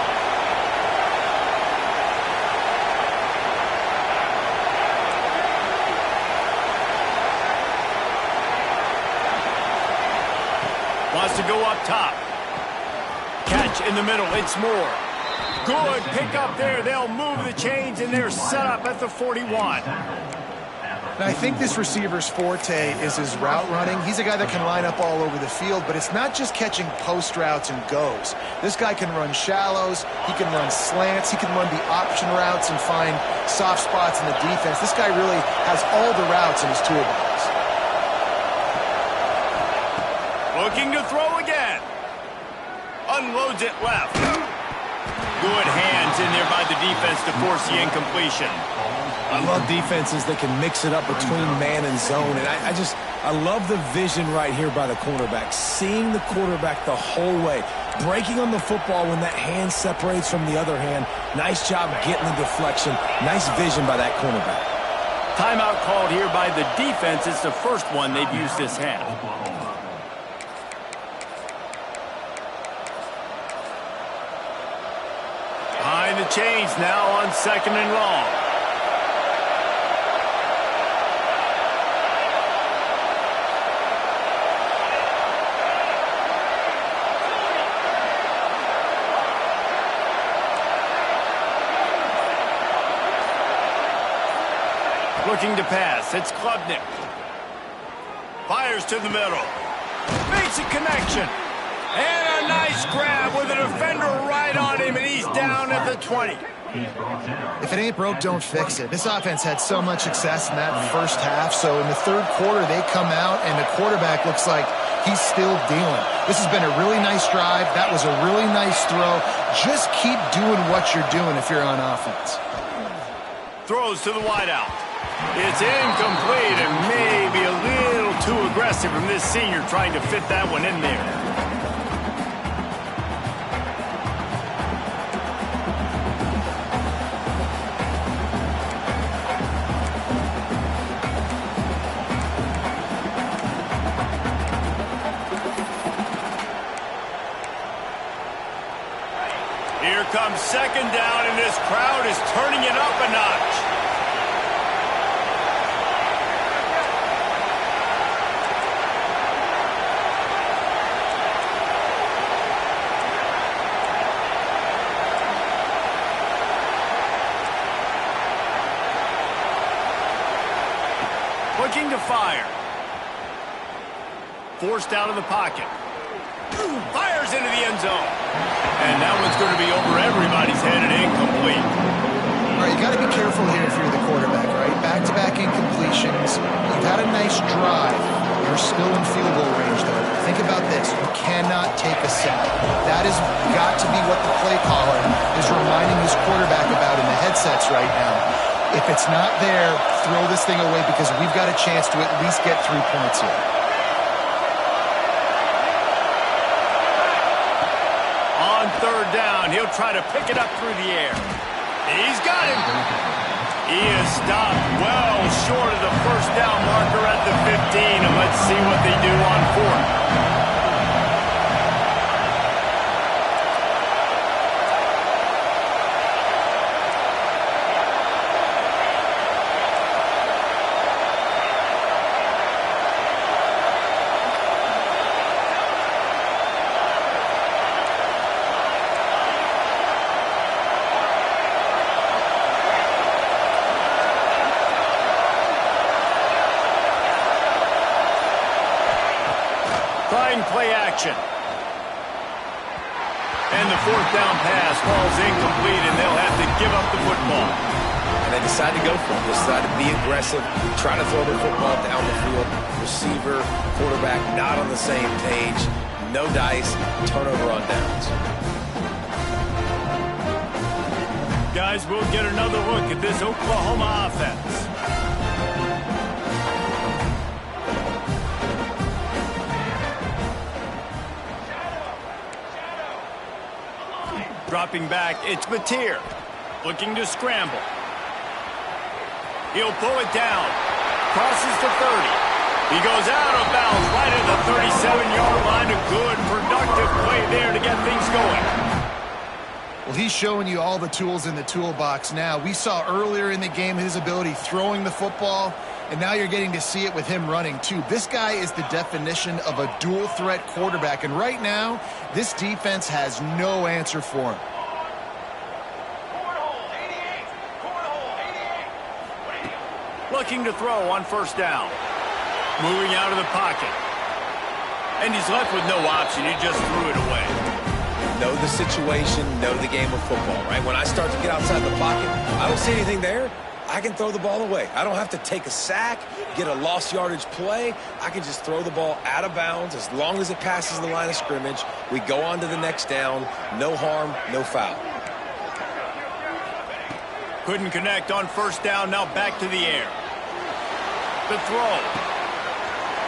Wants to go up top. Catch in the middle, it's Moore. Good pick up there. They'll move the chains, and they're set up at the 41. And I think this receiver's forte is his route running. He's a guy that can line up all over the field, but it's not just catching post routes and goes. This guy can run shallows, he can run slants, he can run the option routes and find soft spots in the defense. This guy really has all the routes in his toolbox. Looking to throw again. Unloads it left. Good hands in there by the defense to force the incompletion. I love defenses that can mix it up between man and zone, and I I love the vision right here by the cornerback, seeing the quarterback the whole way, breaking on the football when that hand separates from the other hand. Nice job getting the deflection. Nice vision by that cornerback. Timeout called here by the defense. It's the first one they've used this half. Behind the chains now on 2nd and long. Looking to pass. It's Klubnik. Fires to the middle. Makes a connection. And a nice grab with a defender right on him, and he's down at the 20. If it ain't broke, don't fix it. This offense had so much success in that first half, so in the third quarter they come out and the quarterback looks like he's still dealing. This has been a really nice drive. That was a really nice throw. Just keep doing what you're doing if you're on offense. Throws to the wideout. It's incomplete and maybe a little too aggressive from this senior trying to fit that one in there. Here comes 2nd down, and this crowd is turning it up a notch. Looking to fire. Forced out of the pocket. Fires into the end zone. And that one's going to be over everybody's head and incomplete. All right, you got to be careful here if you're the quarterback, right? Back-to-back incompletions. You've had a nice drive. You're still in field goal range, though. Think about this. You cannot take a sack. That has got to be what the play caller is reminding his quarterback about in the headsets right now. If it's not there, throw this thing away because we've got a chance to at least get 3 points here. On 3rd down, he'll try to pick it up through the air. He's got him. He is stopped well short of the 1st down marker at the 15, and let's see what they do on 4th. Play action. And the 4th down pass falls incomplete, and they'll have to give up the football. And they decide to go for it. They decide to be aggressive, try to throw the football down the field. Receiver, quarterback, not on the same page. No dice, turnover on downs. Guys, we'll get another look at this Oklahoma offense. Dropping back, it's Mateer. Looking to scramble. He'll pull it down. Crosses the 30. He goes out of bounds right at the 37-yard line. A good, productive play there to get things going. Well, he's showing you all the tools in the toolbox now. We saw earlier in the game his ability throwing the football, and now you're getting to see it with him running, too. This guy is the definition of a dual-threat quarterback, and right now, this defense has no answer for him. Looking to throw on 1st down. Moving out of the pocket. And he's left with no option. He just threw it away. Know the situation, know the game of football, right? When I start to get outside the pocket, I don't see anything there. I can throw the ball away. I don't have to take a sack, get a lost yardage play. I can just throw the ball out of bounds as long as it passes the line of scrimmage. We go on to the next down. No harm, no foul. Couldn't connect on 1st down. Now back to the air. The throw.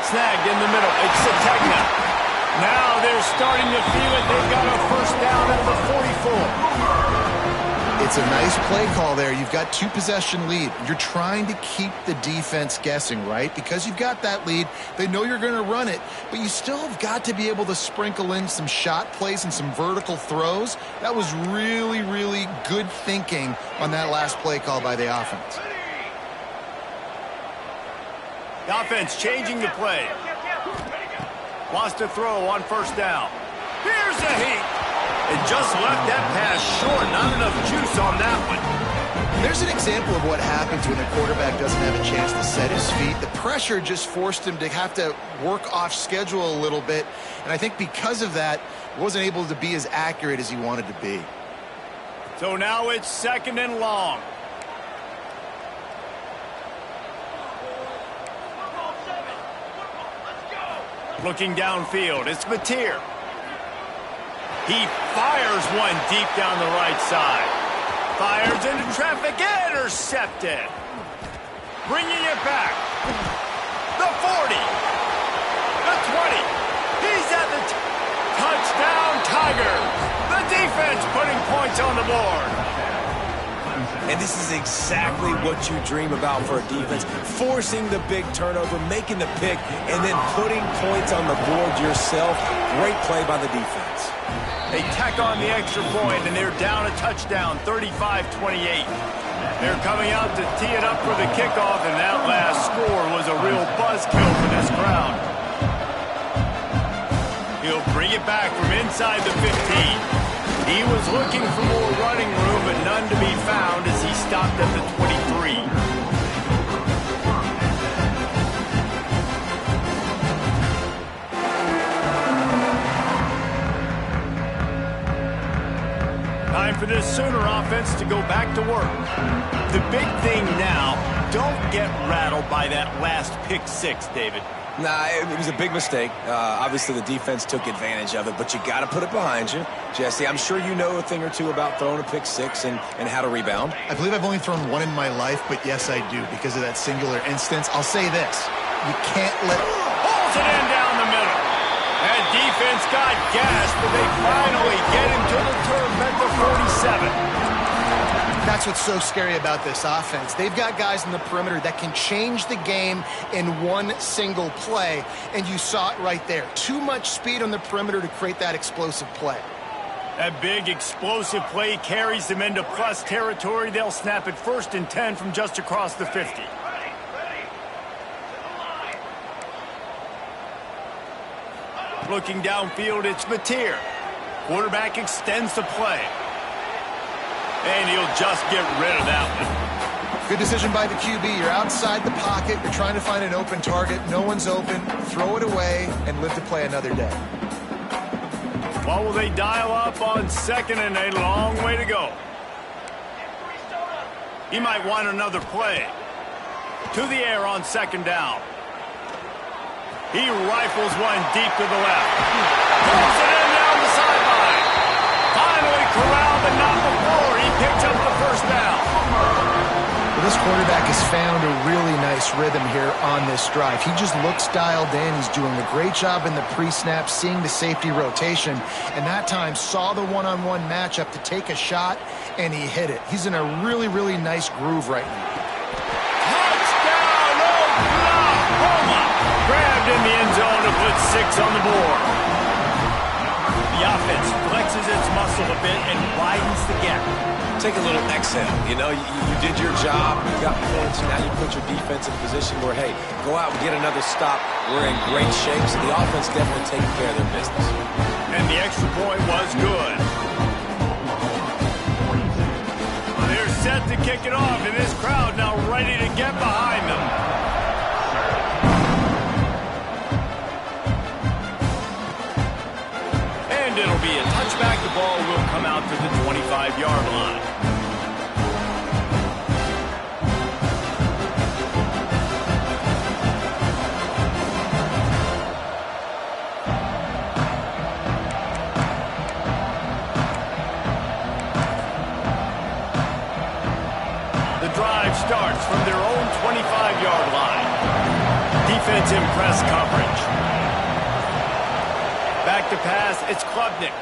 Snagged in the middle. It's Sategna. Now they're starting to feel it. They've got a first down at the 44. It's a nice play call there. You've got 2-possession lead. You're trying to keep the defense guessing, right? Because you've got that lead, they know you're going to run it, but you still have got to be able to sprinkle in some shot plays and some vertical throws. That was really, really good thinking on that last play call by the offense. The offense changing the play. Wants to throw on first down. Here's a heat. And just left that pass short. Not enough juice on that one. There's an example of what happens when the quarterback doesn't have a chance to set his feet. The pressure just forced him to have to work off schedule a little bit. And I think because of that, wasn't able to be as accurate as he wanted to be. So now it's 2nd and long. Looking downfield, it's Mateer. He fires one deep down the right side. Fires into traffic, intercepted. Bringing it back. The 40. The 20. He's at the touchdown, Tigers. The defense putting points on the board. And this is exactly what you dream about for a defense. Forcing the big turnover, making the pick, and then putting points on the board yourself. Great play by the defense. They tack on the extra point, and they're down a touchdown, 35-28. They're coming out to tee it up for the kickoff, and that last score was a real buzzkill for this crowd. He'll bring it back from inside the 15. He was looking for more running room, but none to be found as he stopped at the 23. Time for this Sooner offense to go back to work. The big thing now, don't get rattled by that last pick six, David. Nah, it was a big mistake. Obviously, the defense took advantage of it, but you got to put it behind you. Jesse, I'm sure you know a thing or two about throwing a pick six and how to rebound. I believe I've only thrown one in my life, but yes, I do because of that singular instance. I'll say this. You can't let... Pulls it in down the middle. That defense got gashed, but they finally get him to the turf at the 47. That's what's so scary about this offense. They've got guys in the perimeter that can change the game in one single play, and you saw it right there. Too much speed on the perimeter to create that explosive play. That big explosive play carries them into plus territory. They'll snap it 1st and 10 from just across the 50. Looking downfield, it's Mateer. Quarterback extends the play. And he'll just get rid of that one. Good decision by the QB. You're outside the pocket. You're trying to find an open target. No one's open. Throw it away and live to play another day. What will they dial up on 2nd and a long way to go? He might want another play. To the air on 2nd down. He rifles one deep to the left. Pulls it in down the sideline. Finally corralled, but not before he picks up the first down. Well, this quarterback has found a really nice rhythm here on this drive. He just looks dialed in. He's doing a great job in the pre-snap, seeing the safety rotation, and that time saw the one-on-one matchup to take a shot, and he hit it. He's in a really, really nice groove right now. Touchdown, Oklahoma! Grabbed in the end zone to put 6 on the board. The offense flexes its muscle a bit and widens the gap. Take a little exhale. You know, you did your job. You got points. Now you put your defense in a position where, hey, go out and get another stop. We're in great shape. So the offense definitely taking care of their business. And the extra point was good. They're set to kick it off, and this crowd now ready to get behind them. It'll be a touchback. The ball will come out to the 25-yard line. The drive starts from their own 25-yard line. defense in press coverage. Back to pass, it's Klubnik.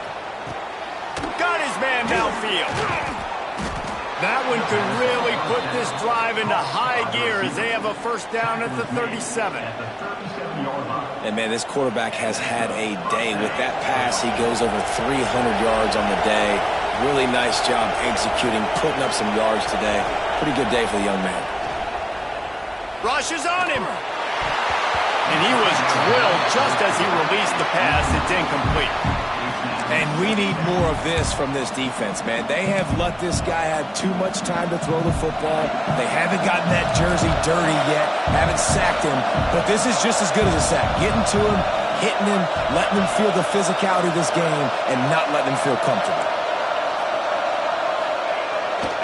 Got his man downfield. That one could really put this drive into high gear as they have a first down at the 37. And, man, this quarterback has had a day. With that pass, he goes over 300 yards on the day. Really nice job executing, putting up some yards today. Pretty good day for the young man. Rush is on him. And he was drilled just as he released the pass. It's incomplete. And we need more of this from this defense, man. They have let this guy have too much time to throw the football. They haven't gotten that jersey dirty yet, haven't sacked him, but this is just as good as a sack. Getting to him, hitting him, letting him feel the physicality of this game, and not letting him feel comfortable.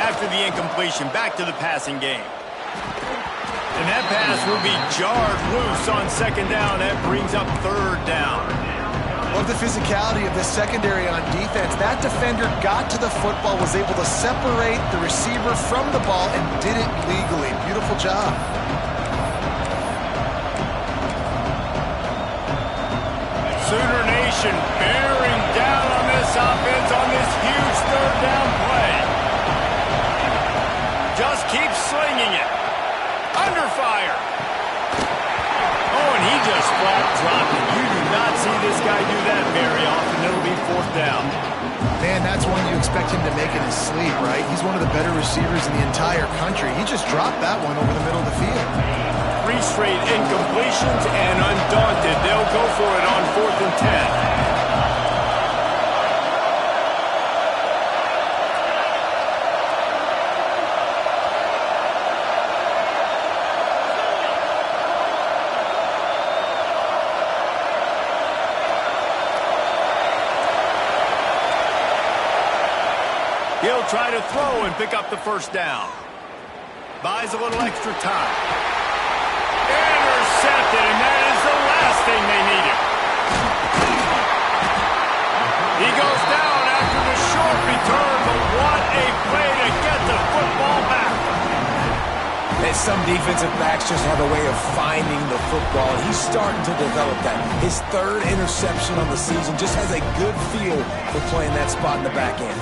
After the incompletion, back to the passing game. And that pass will be jarred loose on second down. That brings up third down. Love the physicality of this secondary on defense. That defender got to the football, was able to separate the receiver from the ball, and did it legally. Beautiful job. Sooner Nation bearing down on this offense on this huge third down play. Just keep slinging it. Under fire. Oh, and he just flat dropped it. You do not see this guy do that very often. It'll be fourth down. Man, that's one you expect him to make in his sleep, right? He's one of the better receivers in the entire country. He just dropped that one over the middle of the field. 3 straight incompletions, and undaunted, they'll go for it on 4th and 10. He'll try to throw and pick up the first down. Buys a little extra time. Intercepted, and that is the last thing they needed. He goes down after the short return, but what a play to get the football back. And some defensive backs just have a way of finding the football, and he's starting to develop that. His 3rd interception on the season, just has a good feel for playing that spot in the back end.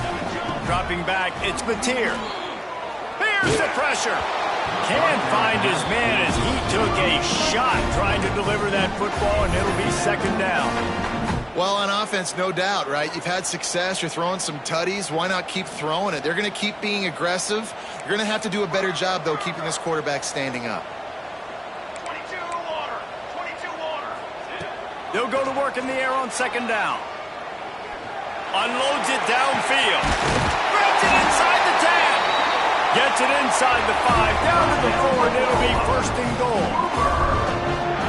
Dropping back, it's Mateer. Here's the pressure. Can't find his man as he took a shot trying to deliver that football, and it'll be second down. Well, on offense, no doubt, right? You've had success. You're throwing some tutties. Why not keep throwing it? They're going to keep being aggressive. You're going to have to do a better job, though, keeping this quarterback standing up. 22 water. 22 water. They'll go to work in the air on second down. Unloads it downfield. Grabs it inside the 10. Gets it inside the 5. Down to the 4, and it'll be first and goal.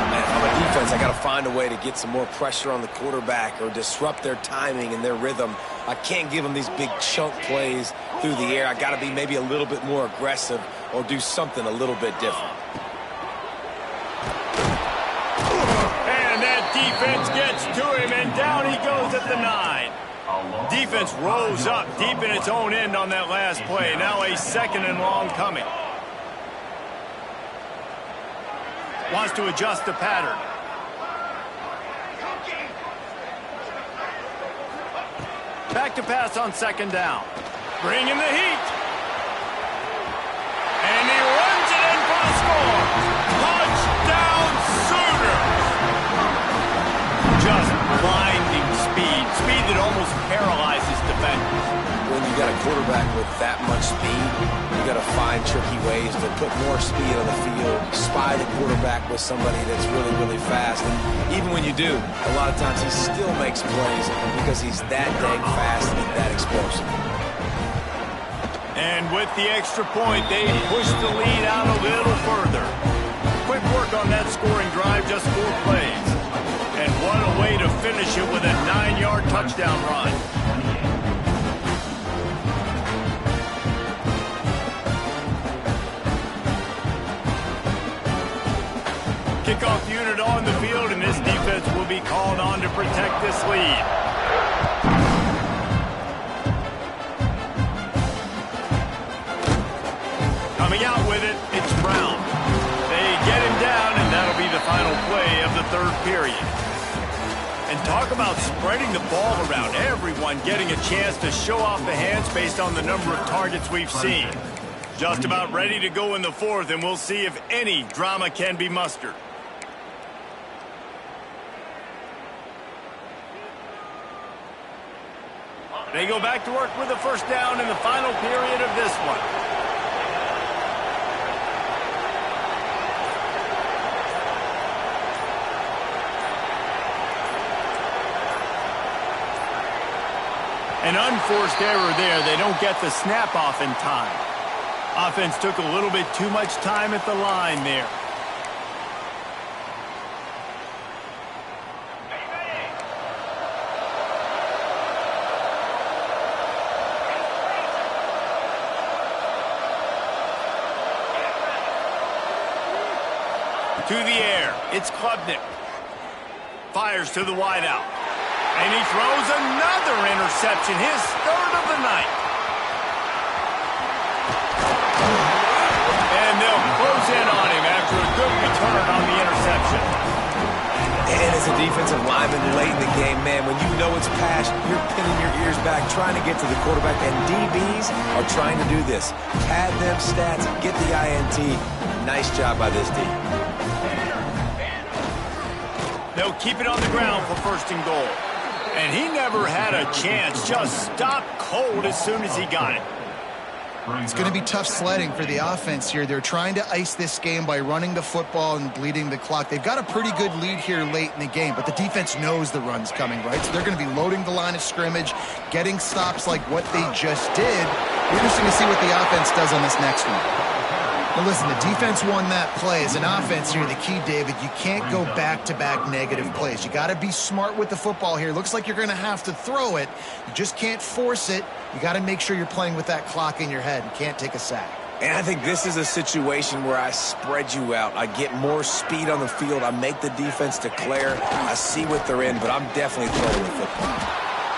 Man, on the defense, I got to find a way to get some more pressure on the quarterback or disrupt their timing and their rhythm. I can't give them these big chunk plays through the air. I got to be maybe a little bit more aggressive or do something a little bit different. And that defense gets to him, and down he goes at the 9. Defense rose up deep in its own end on that last play. Now a second and long coming. Wants to adjust the pattern. Back to pass on second down. Bringing the heat. And he runs it in for the score. Touchdown Sooners. Just blinding speed. Speed that almost paralyzes defenders. When you got a quarterback with that much speed, you got to find tricky ways to put more speed on the field, spy the quarterback with somebody that's really, really fast. And even when you do, a lot of times he still makes plays because he's that dang fast and that explosive. And with the extra point, they push the lead out a little further. Quick work on that scoring drive, just 4 plays. And what a way to finish it with a 9-yard touchdown run. Kickoff unit on the field, and this defense will be called on to protect this lead. Coming out with it, it's Brown. They get him down, and that'll be the final Talk about spreading the ball around. Everyone getting a chance to show off the hands based on the number of targets we've seen. Just about ready to go in the fourth, and we'll see if any drama can be mustered. They go back to work with the first down in the final period of this one. An unforced error there. They don't get the snap off in time. Offense took a little bit too much time at the line there. To the air, it's Klubnik. Fires to the wideout. And he throws another interception, his third of the night. And they'll close in on him after a good return on the interception. And as a defensive lineman late in the game, man, when you know it's passed, you're pinning your ears back, trying to get to the quarterback, and DBs are trying to do this. Pad them stats, get the INT. Nice job by this D. They'll keep it on the ground for first and goal. And he never had a chance, just stopped cold as soon as he got it. It's going to be tough sledding for the offense here. They're trying to ice this game by running the football and bleeding the clock. They've got a pretty good lead here late in the game, but the defense knows the run's coming, right? So they're going to be loading the line of scrimmage, getting stops like what they just did. Interesting to see what the offense does on this next one. But listen, the defense won that play. As an offense here, the key, David, you can't go back-to-back negative plays. You got to be smart with the football here. Looks like you're going to have to throw it. You just can't force it. You got to make sure you're playing with that clock in your head. You can't take a sack. And I think this is a situation where I spread you out. I get more speed on the field. I make the defense declare. I see what they're in, but I'm definitely throwing the football.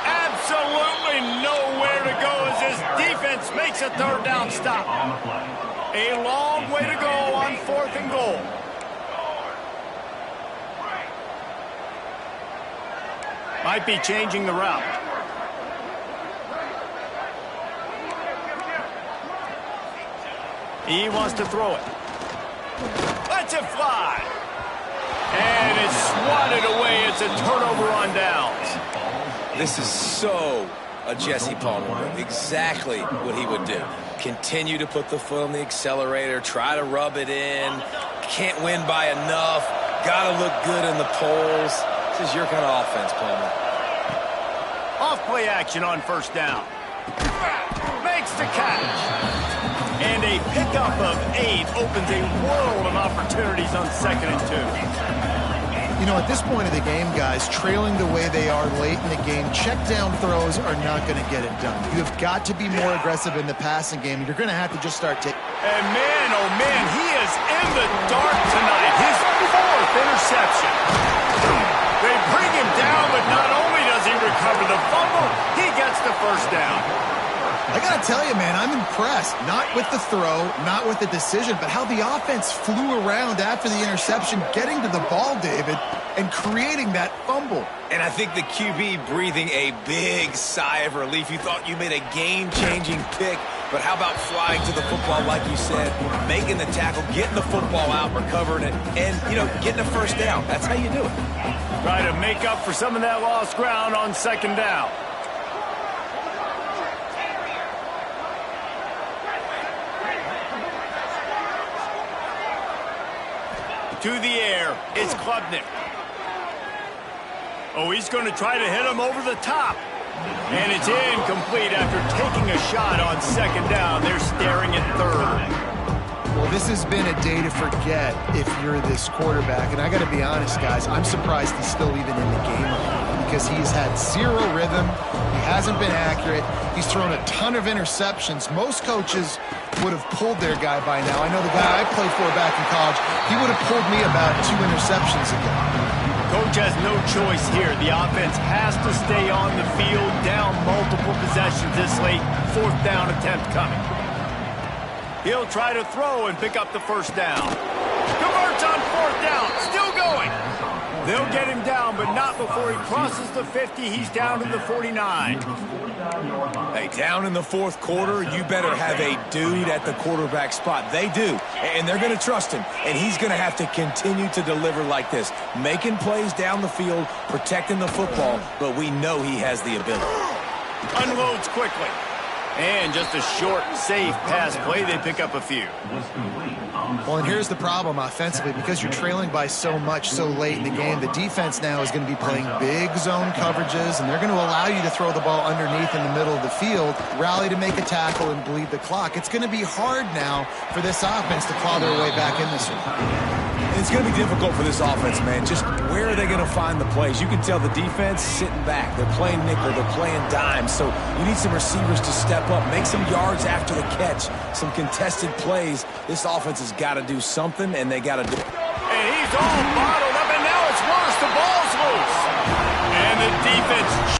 Absolutely nowhere to go as this defense makes a third down stop. A long way to go on fourth and goal. Might be changing the route. He wants to throw it. Lets it fly. And it's swatted away. It's a turnover on downs. This is so a Jesse Palmer. Exactly what he would do. Continue to put the foot on the accelerator, try to rub it in, can't win by enough, gotta look good in the polls. This is your kind of offense, Palmer. Off-play action on first down. Makes the catch. And a pickup of 8 opens a world of opportunities on 2nd and 2. You know, at this point of the game, guys, trailing the way they are late in the game, check down throws are not going to get it done. You have got to be more aggressive in the passing game. You're going to have to just start taking. And man, oh man, he is in the dark tonight. His 4th interception. They bring him down, but not only does he recover the fumble, he gets the first down. I got to tell you, man, I'm impressed. Not with the throw, not with the decision, but how the offense flew around after the interception, getting to the ball, David, and creating that fumble. And I think the QB breathing a big sigh of relief. You thought you made a game-changing pick, but how about flying to the football, like you said, making the tackle, getting the football out, recovering it, and, you know, getting a first down. That's how you do it. Try to make up for some of that lost ground on 2nd down. To the air, it's Klubnik. Oh, he's going to try to hit him over the top. And it's incomplete after taking a shot on 2nd down. They're staring at 3rd. Well, this has been a day to forget if you're this quarterback. And I got to be honest, guys, I'm surprised he's still even in the game because he's had 0 rhythm. He hasn't been accurate. He's thrown a ton of interceptions. Most coaches would have pulled their guy by now. I know the guy I played for back in college, he would have pulled me about 2 interceptions ago. Coach has no choice here. The offense has to stay on the field, down multiple possessions this late. 4th down attempt coming. He'll try to throw and pick up the first down. Converts on 4th down. Still going. They'll get him down, but not before he crosses the 50. He's down to the 49. Hey, down in the fourth quarter, you better have a dude at the quarterback spot. They do, and they're going to trust him, and he's going to have to continue to deliver like this, making plays down the field, protecting the football, but we know he has the ability. Unloads quickly. And just a short, safe pass play. They pick up a few. Well, and here's the problem offensively. Because you're trailing by so much so late in the game, the defense now is going to be playing big zone coverages, and they're going to allow you to throw the ball underneath in the middle of the field, rally to make a tackle, and bleed the clock. It's going to be hard now for this offense to claw their way back in this one. It's going to be difficult for this offense, man. Just where are they going to find the plays? You can tell the defense sitting back. They're playing nickel. They're playing dime. So you need some receivers to step up, make some yards after the catch, some contested plays. This offense has got to do something, and they got to do it. And he's all bottled up, and now it's worse. The ball's loose. And the defense...